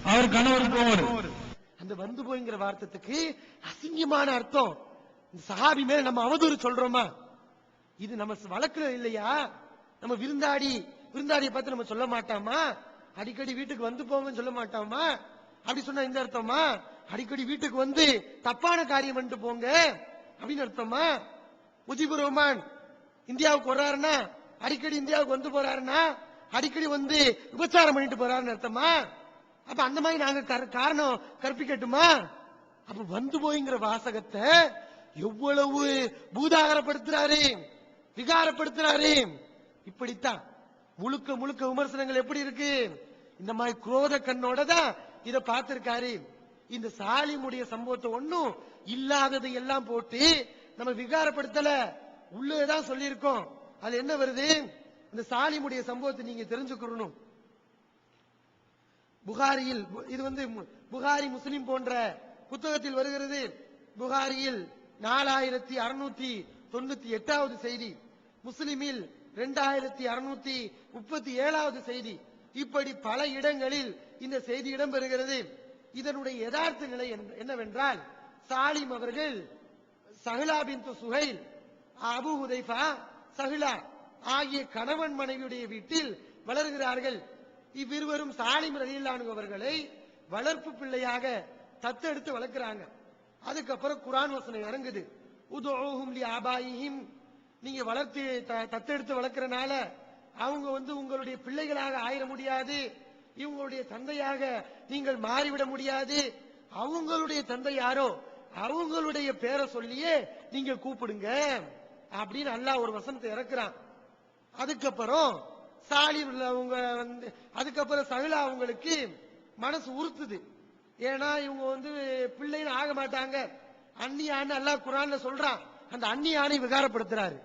அவர் கணவருக்கு கோவம் வரும். அந்த வந்து போய்ங்கிற வார்த்தைக்கு அசிங்கமான அர்த்தம். சஹாபி மேல நம்ம அவதூறு சொல்றோமா? இது நம்ம வழக்குல இல்லையா? நம்ம விருந்தாடியை பார்த்து நம்ம சொல்ல மாட்டாமா? அடிக்கடி வீட்டுக்கு வந்து போங்கன்னு சொல்ல மாட்டாமா? அப்படி சொன்னா இந்த அர்த்தமா? அடிக்கடி வீட்டுக்கு வந்து தப்பான காரியம் பண்ணிட்டு போங்க அப்படின்னு அர்த்தமா? முஜிபுர் ரஹ்மான் இந்தியாவுக்கு வர்றாருன்னா, அடிக்கடி இந்தியாவுக்கு வந்து போறாருன்னா, அடிக்கடி வந்து விபச்சாரம் பண்ணிட்டு போறாருன்னு அர்த்தமா? அப்ப அந்த மாதிரி நாங்க காரணம் கற்பிக்கட்டுமா? அப்ப வந்து போய்ங்கிற வாசகத்தை எவ்வளவு பூதாகரப்படுத்துறாரு, விகாரப்படுத்துறாரு. இப்படித்தான் முழுக்க விமர்சனங்கள் எப்படி இருக்கு? இந்த மாதிரி குரோத கண்ணோட தான் இதை பார்த்திருக்காரு. இந்த சாலிமுடைய சம்பவத்தை ஒண்ணும் இல்லாததை எல்லாம் போட்டு நம்ம விகாரப்படுத்தல, உள்ளதான் சொல்லி இருக்கோம். அது என்ன வருது? இந்த சாலிமுடைய சம்பவத்தை நீங்க தெரிஞ்சுக்கணும். புகாரியில் இது வந்து புகாரி முஸ்லிம் போன்ற புத்தகத்தில் வருகிறது. புகாரியில் 4698வது செய்தி, முஸ்லிமில் 2637வது செய்தி. இப்படி பல இடங்களில் இந்த செய்தி இடம்பெறுகிறது. இதனுடைய யதார்த்த நிலை என்னவென்றால், சாலிம் அவர்கள் சஹ்லா பின்த் சுஹைல், அபூ ஹுதைஃபா, சஹ்லா ஆகிய கணவன் மனைவியுடைய வீட்டில் வளர்கிறார்கள். இவ்விருவரும் சாலிம் ரலியல்லாஹு அன்ஹு அவர்களை வளர்ப்பு பிள்ளையாக தத்தெடுத்து வளர்க்கிறாங்க. அதுக்கப்புறம் குர்ஆன் வசனம் இறங்குது, உதுஊஹும் லி ஆபாயிஹிம், நீங்க வளர்த்து தத்தெடுத்து வளர்க்கறனால அவங்க உங்களுடைய பிள்ளைகளாக ஆயிட முடியாது, இவங்களுடைய தந்தையாக நீங்கள் மாறிவிட முடியாது, அவங்களுடைய தந்தை யாரோ அவங்களுடைய பேரை சொல்லியே நீங்க கூப்பிடுங்க அப்படின்னு அல்லாஹ் ஒரு வசனத்தை இறக்குறான். அதுக்கப்புறம் சாலிம் அவங்க அதுக்கப்புறம் சஹ்லா அவங்களுக்கு மனசு உறுத்துது. ஏன்னா இவங்க பிள்ளைன்னு ஆக மாட்டாங்க, அந்நியான்னு அல்லாஹ் குர்ஆன்ல சொல்றான். அந்த அந்நியானை விகாரப்படுத்துறாரு.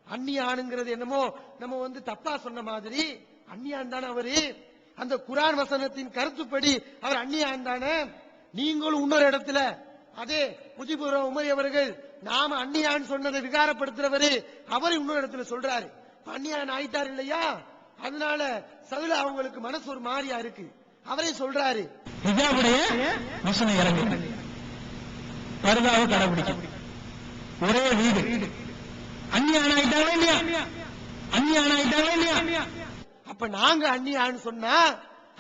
அந்நியானுங்கிறது என்னமோ நம்ம தப்பா சொன்ன மாதிரி, அந்நியான் தானே அவரு, அந்த குர்ஆன் வசனத்தின் கருத்துப்படி அவர் அந்நியான் தானே. நீங்களும் இன்னொரு இடத்துல அதே முஜிபுர் உமர் அவர்கள் நாம அந்நியான் சொன்னதை விகாரப்படுத்துறவரு அவர் இன்னொரு இடத்துல சொல்றாரு, அந்நியான் ஆயிட்டார் இல்லையா, அதனால சஹ்லா அவங்களுக்கு மனசு ஒரு மாதிரியா இருக்கு. அவரே சொல்றாரு, ஹிஜாபுடைய வசனம் இறங்கு, பர்தாவை கடைபிடிக்கும், ஒரே வீடு, அந்நியான் ஆயிட்டாங்களா இல்லையா, அந்நியான் ஆயிட்டாங்களா இல்லையா. அப்ப நாங்க அந்நியான்னு சொன்னா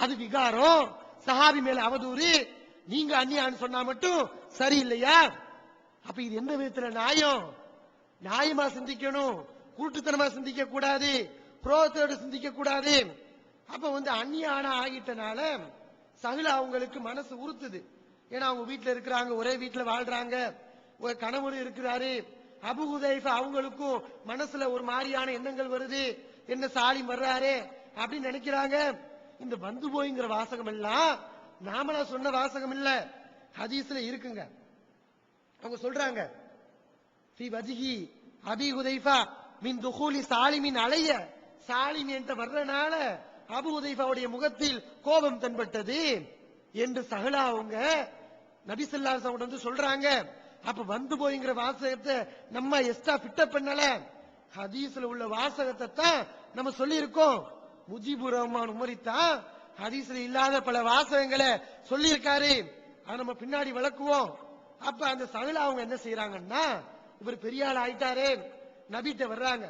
அது விகாரம், சஹாபி மேல அவதூறு, நீங்க அந்நியான்னு சொன்னா மட்டும் சரியில்லையா. அப்ப இது எந்த விதத்துல நியாயம்? நியாயமா சிந்திக்கணும், கூட்டுத்தனமா சிந்திக்க கூடாது, புரோத்தோடு சிந்திக்க கூடாது. அப்ப அந்நியானா ஆகிட்டனால சஹ்லா அவங்களுக்கு மனசு உறுத்துது. ஏன்னா அவங்க வீட்டுல இருக்கிறாங்க, ஒரே வீட்டுல வாழ்றாங்க, ஒரு கணவன் இருக்கிறாரு. அபூ ஹுதைஃபா அவங்களுக்கும் மனசுல ஒரு மாதிரியான எண்ணங்கள் வருது, என்ன சாலிம் வர்றாரு அப்படின்னு நினைக்கிறாங்க. இந்த வந்து போய்ங்கிற வாசகம் எல்லாம் நாமளா சொன்ன வாசகம் இல்ல, ஹதீஸ்ல இருக்குங்க. அவங்க சொல்றாங்க, ஃபீ வஜ்ஹி அபீ ஹுதைஃபா மின் துகூலி சாலிமின் அலைய, சாலிம் என்கிட்ட வர்றனால அபூ ஹுதைஃபாவுடைய முகத்தில் கோபம் தென்பட்டது என்று சஹ்லா அவங்க நபி ஸல்லல்லாஹு அலைஹி வஸல்லம் சொல்றாங்க. அப்ப வந்து போய்ங்கிற வாசகத்தை நம்ம எக்ஸ்ட்ரா ஃபிட்டப் பண்ணல, ஹதீஸ்ல உள்ள வாசகத்தை தான் நம்ம சொல்லி இருக்கோம். முஜிபுர் ரஹ்மான் உமரி தான் ஹதீஸ்ல இல்லாத பல வாசகங்களை சொல்லி இருக்காரு, அதை நம்ம பின்னாடி விளக்குவோம். அப்ப அந்த சஹ்லா அவங்க என்ன செய்யறாங்கன்னா, இவர் பெரிய ஆள் ஆயிட்டாரே, நபிட்ட வர்றாங்க,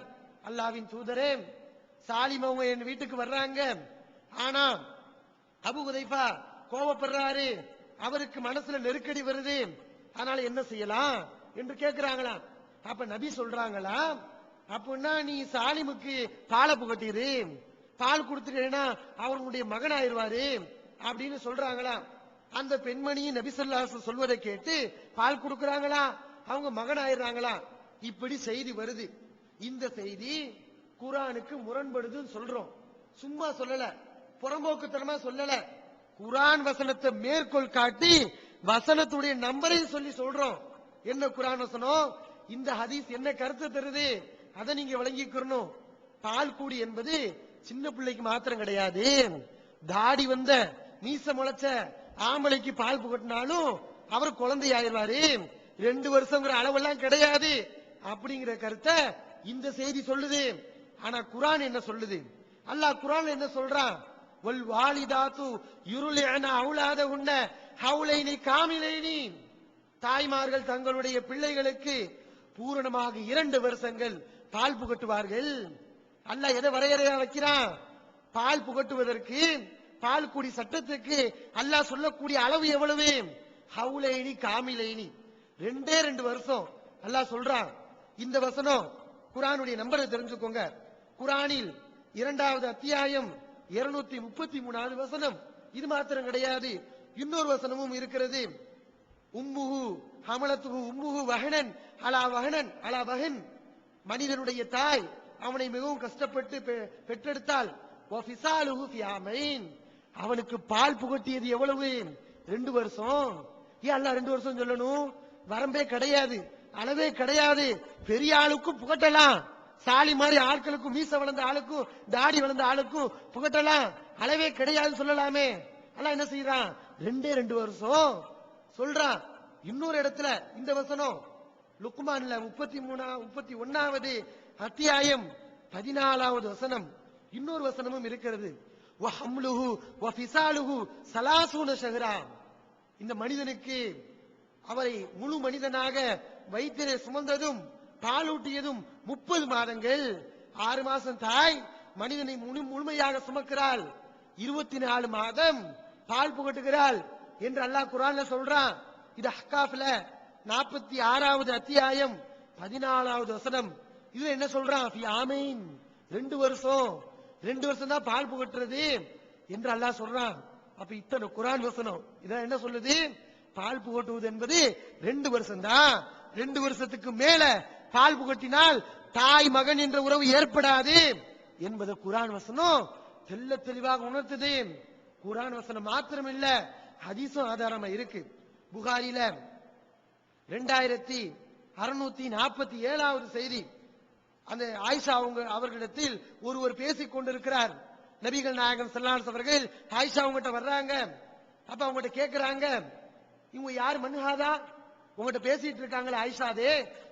அல்லாஹ்வின் தூதரே சாலிம் அவங்க என் வீட்டுக்கு வர்றாங்க, ஆனா அபூ ஹுதைஃபா கோபப்படுறாரு, அவருக்கு மனசுல நெருக்கடி வருது, அதனால என்ன செய்யலாம் என்று கேட்கிறாங்களாம். அப்ப நபி சொல்றாங்களா, அப்படின்னா நீ சாலிமுக்கு பாலை புகட்டிரு, பால் கொடுத்துட்டேன்னா அவருடைய மகன் ஆயிருவாரு அப்படின்னு சொல்றாங்களா. அந்த பெண்மணியும் நபி ஸல்லல்லாஹு அலைஹி வஸல்லம் சொல்வதை கேட்டு பால் கொடுக்கறாங்களா, அவங்க மகன் ஆயிடுறாங்களா. இப்படி செய்தி வருது. இந்த செய்தி குர்ஆனுக்கு முரண்படுதுன்னு சொல்றோம், சும்மா சொல்லல, புறம்போக்குத்தனமா சொல்லல, குர்ஆன் வசனத்தை மேற்கோள் காட்டி வசனத்துடைய நம்பரையும் சொல்லி சொல்றோம். என்ன குர்ஆன் வசனம், இந்த ஹதீஸ் என்ன கருத்து தருது அதை நீங்க விளங்கிக்கணும். பால் கூடி என்பது சின்ன பிள்ளைக்கு மாத்திரம் கிடையாது, தாடி வந்த மீச முளைச்ச ஆம்பளைக்கு பால் புகட்டினாலும் அவர் குழந்தை ஆயிடுவாரு, 2 வருஷங்கிற அளவெல்லாம் கிடையாது அப்படிங்கிற கருத்தை இந்த செய்தி சொல்லுது. ஆனா குர்ஆன் என்ன சொல்லுது, அல்லாஹ் குர்ஆன்ல என்ன சொல்றான், வல் வாலிதாத்து யுர்லிஅன அவுலாதஹுன்ன ஹவுலைனி காமிலைனி, தாய்மார்கள் தங்களுடைய பிள்ளைகளுக்கு பூரணமாக 2 வருஷங்கள் பால் புகட்டுவார்கள். அல்லாஹ் எதை வரையறையா வைக்கிறான், பால் புகட்டுவதற்கு பால் குடி சட்டத்துக்கு அல்லாஹ் சொல்லக்கூடிய அளவு எவ்வளவு, ஹவுலைனி காமிலைனி, 2 வருஷம் அல்லாஹ் சொல்றான். இந்த வசனம் குர்ஆனுடைய நம்பரை தெரிஞ்சுக்கோங்க, குர்ஆனில் 2வது அத்தியாயம் 233வது வசனம். இது மாத்திரம் கிடையாது, இன்னொரு வசனமும் இருக்கிறது, உம்முஹு ஹமலத்துஹு உம்முஹு வஹனன் அலா வஹனன் அலா வஹன், மனிதனுடைய தாய் அவனை மிகவும் கஷ்டப்பட்டு பெற்றெடுத்தால், வஃபிசாலுஹு ஃபி ஆமைன், அவனுக்கு பால் புகட்டியது எவ்வளவு, 2 வருஷம். ஏன் அல்லாஹ் 2 வருஷம் சொல்லணும், வரம்பே கிடையாது, அளவே கிடையாது, பெரிய ஆளுக்கும் புகட்டலாம், சாலி மாதிரி ஆட்களுக்கும், மீச வளர்ந்த ஆளுக்கும் தாடி வளர்ந்த ஆளுக்கும் புகட்டலாம், அளவே கிடையாது சொல்லலாமே. அல்லாஹ் என்ன செய்யறான், 2 வருஷம் சொல்றான். இன்னொரு இடத்துல இந்த வசனம் லுக்மான்ல 31வது அத்தியாயம் 14வது வசனம், இன்னொரு வசனமும் இருக்கிறது, வஹம்லுஹு வஃபிசாலுஹு ஸலாஸூன ஷஹ்ரா. இந்த மனிதனுக்கு அவரை முழு மனிதனாக வயிற்றிலே சுமந்ததும் பாலூட்டியதும் 30 மாதங்கள். 6 மாசம் தாய் மனிதனை முழுமையாக சுமக்கிறாள், 24 மாதம் பால் புகட்டுகிறாள் என்று அல்லாஹ் குர்ஆன்ல சொல்றான். இது அஹ்காஃப்ல 46வது அத்தியாயம் 14வது வசனம். இது என்ன சொல்றான்? ஃபி ஆமைன், 2 வருஷம் தான் பால் புகட்டுறது என்று அல்லாஹ் சொல்றான். அப்ப இத்தனை குர்ஆன் வசனம் இதான் என்ன சொல்லுது? பால் புகட்டுவது என்பது 2 வருஷம் தான். 2 வருஷத்துக்கு மேல பால் புகட்டினால் தாய் மகன் என்ற உறவு ஏற்படாது என்பது குர்ஆன் வசனம் தெல்ல தெளிவாக உணர்த்துது. குர்ஆன் வசனம் மாத்திரம் இல்ல, ஹதீஸும் ஆதாரமா இருக்கு. புகாரில 2647வது செய்தி. அந்த ஆயிஷா அவர்களிடத்தில் ஒருவர் பேசிக் கொண்டிருக்கிறார். நபிகள் நாயகம் ஸல்லல்லாஹு அலைஹி அவர்கள் ஆயிஷா அவங்ககிட்ட வர்றாங்க. அப்ப அவங்ககிட்ட கேட்கிறாங்க, இவங்க யாரு? மன்ஹாதா, உங்ககிட்ட பேசிட்டு இருக்காங்களே ஆயிஷாதே,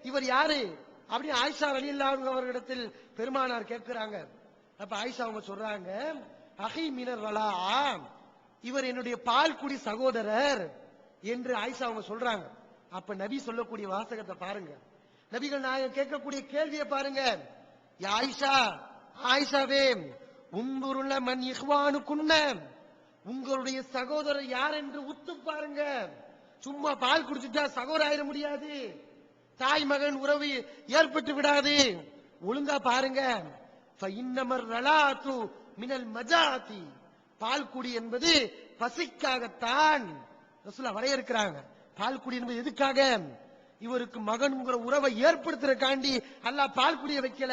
இவர் யாரு அப்படின்னு ஆயிஷா ரலியல்லாஹு அவர்களிடத்தில் பெருமானார் கேட்கிறாங்க. அப்ப ஆயிஷா அவங்க சொல்றாங்க, அஹி மினர் வலா, இவர் என்னுடைய பால் குடி சகோதரர் என்று ஆயிஷா அவங்க சொல்றாங்க. அப்ப நபி சொல்லக்கூடிய வாசகத்தை பாருங்க, நபிகள் நாயகம் கேட்கக்கூடிய கேள்வியை பாருங்க. ஆயிஷா, ஆயிஷாவே, உங்களுள்ள மன் இஹ்வானுக்குன்ன, உங்களுடைய சகோதரர் யார் என்று உத்து பாருங்க. சும்மா பால் குடிச்சுட்டா சகோதரர் ஆயிட முடியாது, தாய் மகன் உறவு ஏற்பட்டு விடாது. ஒழுங்கா பாருங்க. ஃபஇன்னமர் ரலாத்து மினல் மஜாதி, பால் குடி என்பது பசிக்காகத்தான் ரசூலுல்லாஹ் வரையறுக்கிறாங்க. பால் குடி என்பது எதுக்காக? இவருக்கு மகன்ங்கிற உறவை ஏற்படுத்துறதுக்காண்டி அல்லாஹ் பால் குடிய வைக்கல,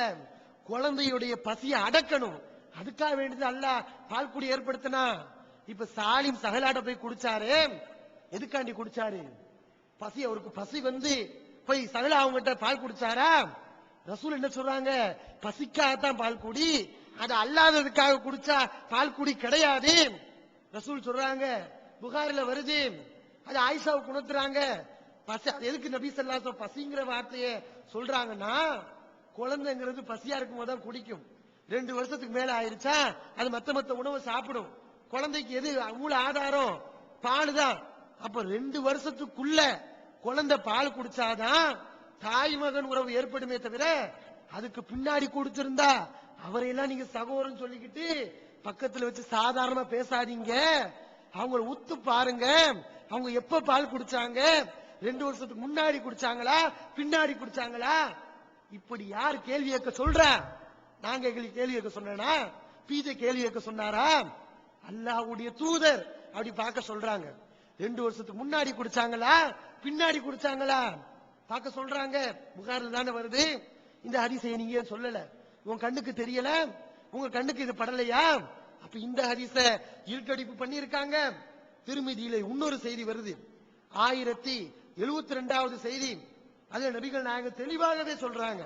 குழந்தையுடைய பசியை அடக்கணும், அதுக்காக வேண்டியது அல்லாஹ் பால் குடி ஏற்படுத்தினா. இப்ப சாலிம் சஹலாட்ட போய் குடிச்சாரு, எதுக்காண்டி குடிச்சாரு? பசி, அவருக்கு பசி வந்து போய் சஹலா அவங்ககிட்ட பால் குடிச்சாரா? ரசூல் என்ன சொல்றாங்க? பசிக்காகத்தான் பால் குடி, அது அல்லாததுக்காக குடிச்சா பால் குடி கிடையாது ரசூல் சொல்றாங்க. புகாரில வருது, அது ஆயிஷாவுக்கு உணர்த்துறாங்க. பசி எதுக்கு நபி ஸல்லல்லாஹு அலைஹி பசிங்கிற வார்த்தையை சொல்றாங்கன்னா, குழந்தைங்கிறது பசியா இருக்கும் போது தான் குடிக்கும். 2 வருஷத்துக்கு மேல ஆயிருச்சா அது மத்த உணவு சாப்பிடும். குழந்தைக்கு எது மூல ஆதாரம்? பால் தான். அப்ப 2 வருஷத்துக்குள்ள குழந்தை பால் குடிச்சாதான் தாய் மகன் உறவு ஏற்படுமே தவிர, அதுக்கு பின்னாடி கொடுத்திருந்தா அவரையெல்லாம் நீங்க சகோதரன் சொல்லிக்கிட்டு பக்கத்துல வச்சு சாதாரணமா பேசாதீங்க. அவங்களை உத்து பாருங்க, அவங்க எப்ப பால் குடிச்சாங்க? 2 வருஷத்துக்கு முன்னாடி குடிச்சாங்களா பின்னாடி குடிச்சாங்களா? இப்படி யார் கேள்வி கேட்க சொல்றா? நாங்க கேள்வி கேட்க சொன்னா? பீஜே கேள்வி கேட்க சொன்னாரா? அல்லாஹ்வுடைய தூதர் அப்படி பார்க்க சொல்றாங்க. 2 வருஷத்துக்கு முன்னாடி குடிச்சாங்களா பின்னாடி குடிச்சாங்களா பார்க்க சொல்றாங்க. புகாரில் தானே வருது. இந்த ஹதீஸை நீங்க சொல்லல, உங்க கண்ணுக்கு தெரியல, உங்க கண்ணுக்கு இது படலையா? அப்ப இந்த ஹதீஸை இருட்டடிப்பு பண்ணி இருக்காங்க. திருமிதியில இன்னொரு செய்தி வருது, 1072வது செய்தி. அதுல நபிகள் நாயகம் தெளிவாகவே சொல்றாங்க,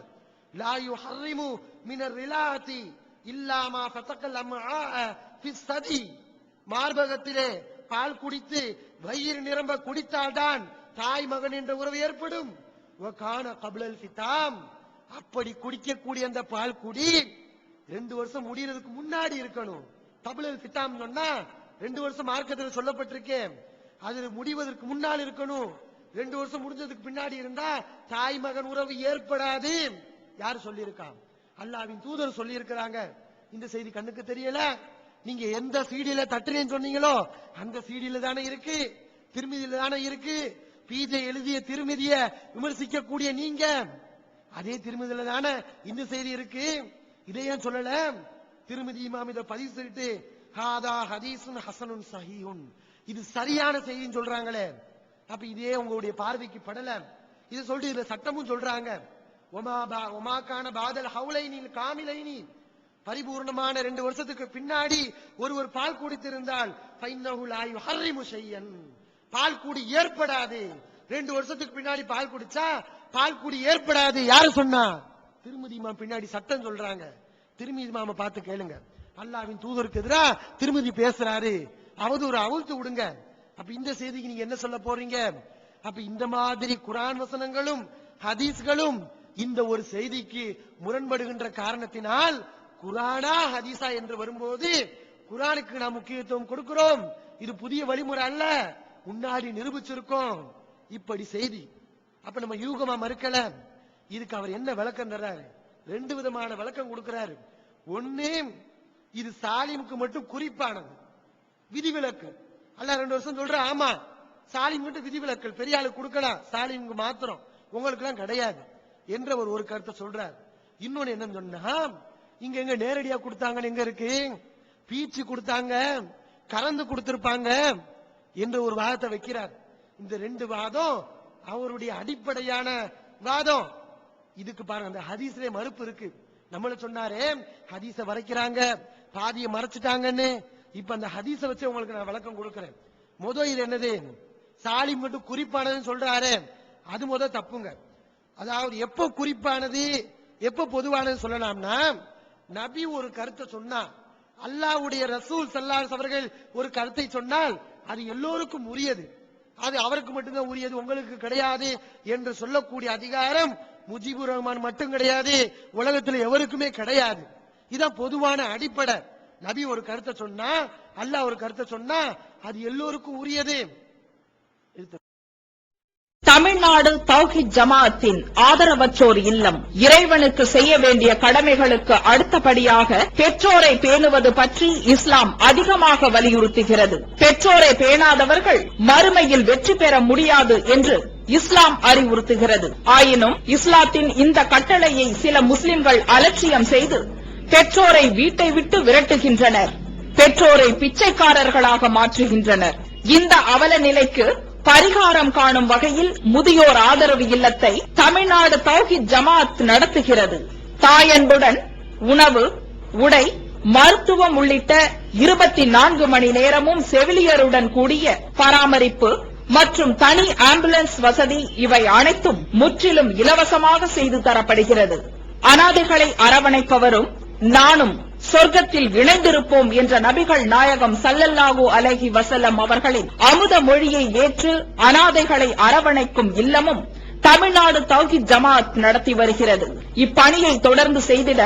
லா யுஹர்ரிமு மினர் ரிலாத்தி இல்லா மா ஃபதகல் அம்ஆ ஃபிஸ் சதி, மார்பகத்திலே பால் குடித்து வயிறு நிரம்ப குடித்தால்தான் தாய் மகன் என்ற உறவு ஏற்படும். வகான கப்லல் ஃபிதாம், அப்படி குடிக்கக்கூடிய அந்த பால் குடி 2 வருஷம் முடியறதுக்கு முன்னாடி இருக்கணும். கப்லல் ஃபிதாம் சொன்னா 2 வருஷம் மார்க்கத்தில் சொல்லப்பட்டிருக்கேன், அது முடிவதற்கு முன்னால் இருக்கணும். 2 வருஷம் முடிஞ்சதுக்கு பின்னாடி இருந்தா தாய் மகன் உறவு ஏற்படாது. யார் சொல்லியிருக்காங்க? அல்லாஹ்வின் தூதர் சொல்லி இருக்கிறாங்க. இந்த செய்தி கண்ணுக்கு தெரியல. நீங்க எந்த சீடியில தட்டுறேன்னு சொன்னீங்களோ அந்த சீடியில தானே இருக்கு, திருமிதியில தானே இருக்கு. பீஜே எழுதிய திருமிதிய விமர்சிக்க கூடிய நீங்க அதே திருமிதியில தானே இந்த செய்தி இருக்கு. இதை ஏன் சொல்லல? திருமிதி இமாம் இதை பதிவு செய்து ஹாதா ஹதீஸுன் ஹஸனுன் ஸஹீஹுன், இது சரியான செய்தின்னு சொல்றாங்களே. அப்ப இதே உங்களுடைய பார்வைக்கு படல. இது சொல்லிட்டு இதுல சட்டமும் சொல்றாங்க, ஒமாக்கான பாதல் ஹவுலைனில் காமிலைனி, பரிபூர்ணமான 2 வருஷத்துக்கு பின்னாடி ஒருவர் பால் குடித்திருந்தால் ஃபைன்னஹு லா யுஹர்ரிமு ஷையன், பால் குடி ஏற்படாது. 2 வருஷத்துக்கு பின்னாடி பால் குடிச்சா பால் குடி ஏற்படாது. யாரு சொன்னா? திருமதி இமாம் பின்னாடி சட்டம் சொல்றாங்க. திருமதி இமாம பார்த்து கேளுங்க. அல்லாஹ்வின் தூதருக்கு எதிரா திருமதி பேசுறாரு, அவதூறு அவிழ்த்து விடுங்க. அப்ப இந்த செய்திக்கு நீங்க என்ன சொல்ல போறீங்க? அப்ப இந்த மாதிரி குர்ஆன் வசனங்களும் ஹதீஸ்களும் இந்த ஒரு செய்திக்கு முரண்படுகின்ற காரணத்தினால் குர்ஆனா ஹதீஸா என்று வரும்போது குர்ஆனுக்கு நாம் முக்கியத்துவம் கொடுக்கிறோம். இது புதிய வழிமுறை அல்ல, முன்னாடி நிரூபிச்சிருக்கோம். இப்படி செய்தி. அப்ப நம்ம யூகமா மறுக்கல. இதுக்கு அவர் என்ன விளக்கம் தர்றாரு? 2 விதமான விளக்கம் கொடுக்கிறாரு. ஒண்ணு, இது சாலிமுக்கு மட்டும் குறிப்பானது, விதிவிலக்கு. அல்ல 2 வருஷம் சொல்ற, ஆமா சாலிம் மட்டும் விதிவிலக்கல், பெரிய ஆளுக்கு கொடுக்கலாம், சாலிமுக்கு மாத்திரம், உங்களுக்கு எல்லாம் கிடையாது என்ற ஒரு கருத்தை சொல்றாரு. இன்னொன்னு என்ன சொன்னா, இங்க எங்க நேரடியா கொடுத்தாங்கன்னு எங்க இருக்கு? பீச்சு கொடுத்தாங்க, கலந்து கொடுத்திருப்பாங்க என்ற ஒரு வாதத்தை வைக்கிறார். இந்த 2 வாதம் அவருடைய அடிப்படையான வாதம். இதுக்கு பாருங்க, அந்த ஹதீஸ்ல மறுப்பு இருக்கு. நம்மள சொன்னாரே ஹதீஸ வரைக்கிறாங்க, பாதியை மறைச்சிட்டாங்கன்னு. இப்ப அந்த ஹதீஸ வச்சு உங்களுக்கு நான் விளக்கம் கொடுக்கிறேன். இது என்னது? சாலிம் மட்டும் குறிப்பானதுன்னு சொல்றாரு, அது தப்புங்க. அதாவது எப்ப குறிப்பானது எப்ப பொதுவானது சொல்லலாம்னா, நபி ஒரு கருத்தை சொன்னா, அல்லாஹ்வுடைய ரசூல் ஸல்லல்லாஹு அலைஹி அவர்கள் ஒரு கருத்தை சொன்னால் அது எல்லோருக்கும் உரியது, அது அவருக்கு மட்டும்தான் உரியது, உங்களுக்கு கிடையாது என்று சொல்லக்கூடிய அதிகாரம் முஜிபுர் ரஹ்மான் மட்டும் கிடையாது, உலகத்தில் எவருக்குமே கிடையாது. இதான் பொதுவான அடிப்படை. நபி ஒரு கருத்தை சொன்னா, அல்லாஹ் ஒரு கருத்தை சொன்னா அது எல்லோருக்கும் உரியது. தமிழ்நாடு தௌஹீத் ஜமாஅத்தின் ஆதரவற்றோர் இல்லம் இறைவனுக்கு செய்ய வேண்டிய கடமைகளுக்கு அடுத்தபடியாக பெற்றோரை பேணுவது பற்றி இஸ்லாம் அதிகமாக வலியுறுத்துகிறது. பெற்றோரை பேணாதவர்கள் மறுமையில் வெற்றி பெற முடியாது என்று இஸ்லாம் அறிவுறுத்துகிறது. ஆயினும் இஸ்லாத்தின் இந்த கட்டளையை சில முஸ்லிம்கள் அலட்சியம் செய்து பெற்றோரை வீட்டை விட்டு விரட்டுகின்றனர், பெற்றோரை பிச்சைக்காரர்களாக மாற்றுகின்றனர். இந்த அவல நிலைக்கு பரிகாரம் காணும் வகையில் முதியோர் ஆதரவு இல்லத்தை தமிழ்நாடு தௌஹீத் ஜமாஅத் நடத்துகிறது. தாயன்புடன் உணவு, உடை, மருத்துவம் உள்ளிட்ட 24 மணி நேரமும் செவிலியருடன் கூடிய பராமரிப்பு மற்றும் தனி ஆம்புலன்ஸ் வசதி, இவை அனைத்தும் முற்றிலும் இலவசமாக செய்து தரப்படுகிறது. அனாதைகளை அரவணைப்பவரும் நானும் சொர்க்கத்தில் இணைந்திருப்போம் என்ற நபிகள் நாயகம் ஸல்லல்லாஹு அலைஹி வஸல்லம் அவர்களின் அமுத மொழியை ஏற்று அனாதைகளை அரவணைக்கும் இல்லமும் தமிழ்நாடு தௌஹீத் ஜமாஅத் நடத்தி வருகிறது. இப்பணியை தொடர்ந்து செய்திட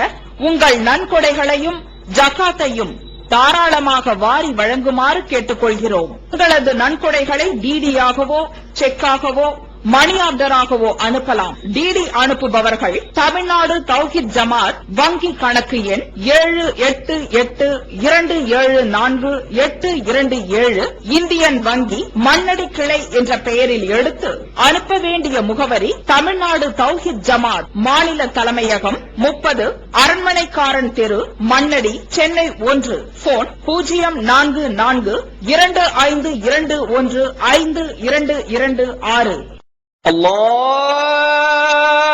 உங்கள் நன்கொடைகளையும் ஜகாத்தையும் தாராளமாக வாரி வழங்குமாறு கேட்டுக்கொள்கிறோம். உங்களது நன்கொடைகளை டிடியாகவோ செக்காகவோ மணி ஆர்டராகவோ அனுப்பலாம். டிடி அனுப்புபவர்கள் தமிழ்நாடு தௌஹீத் ஜமாஅத் வங்கி கணக்கு எண் 7882748227 இந்தியன் வங்கி மண்ணடி கிளை என்ற பெயரில் எடுத்து அனுப்ப வேண்டிய முகவரி தமிழ்நாடு தௌஹீத் ஜமாஅத் மாநில தலைமையகம் 30 அரண்மனைக்காரன் தெரு, மண்ணடி, சென்னை 1. போன் 044252152226. Allah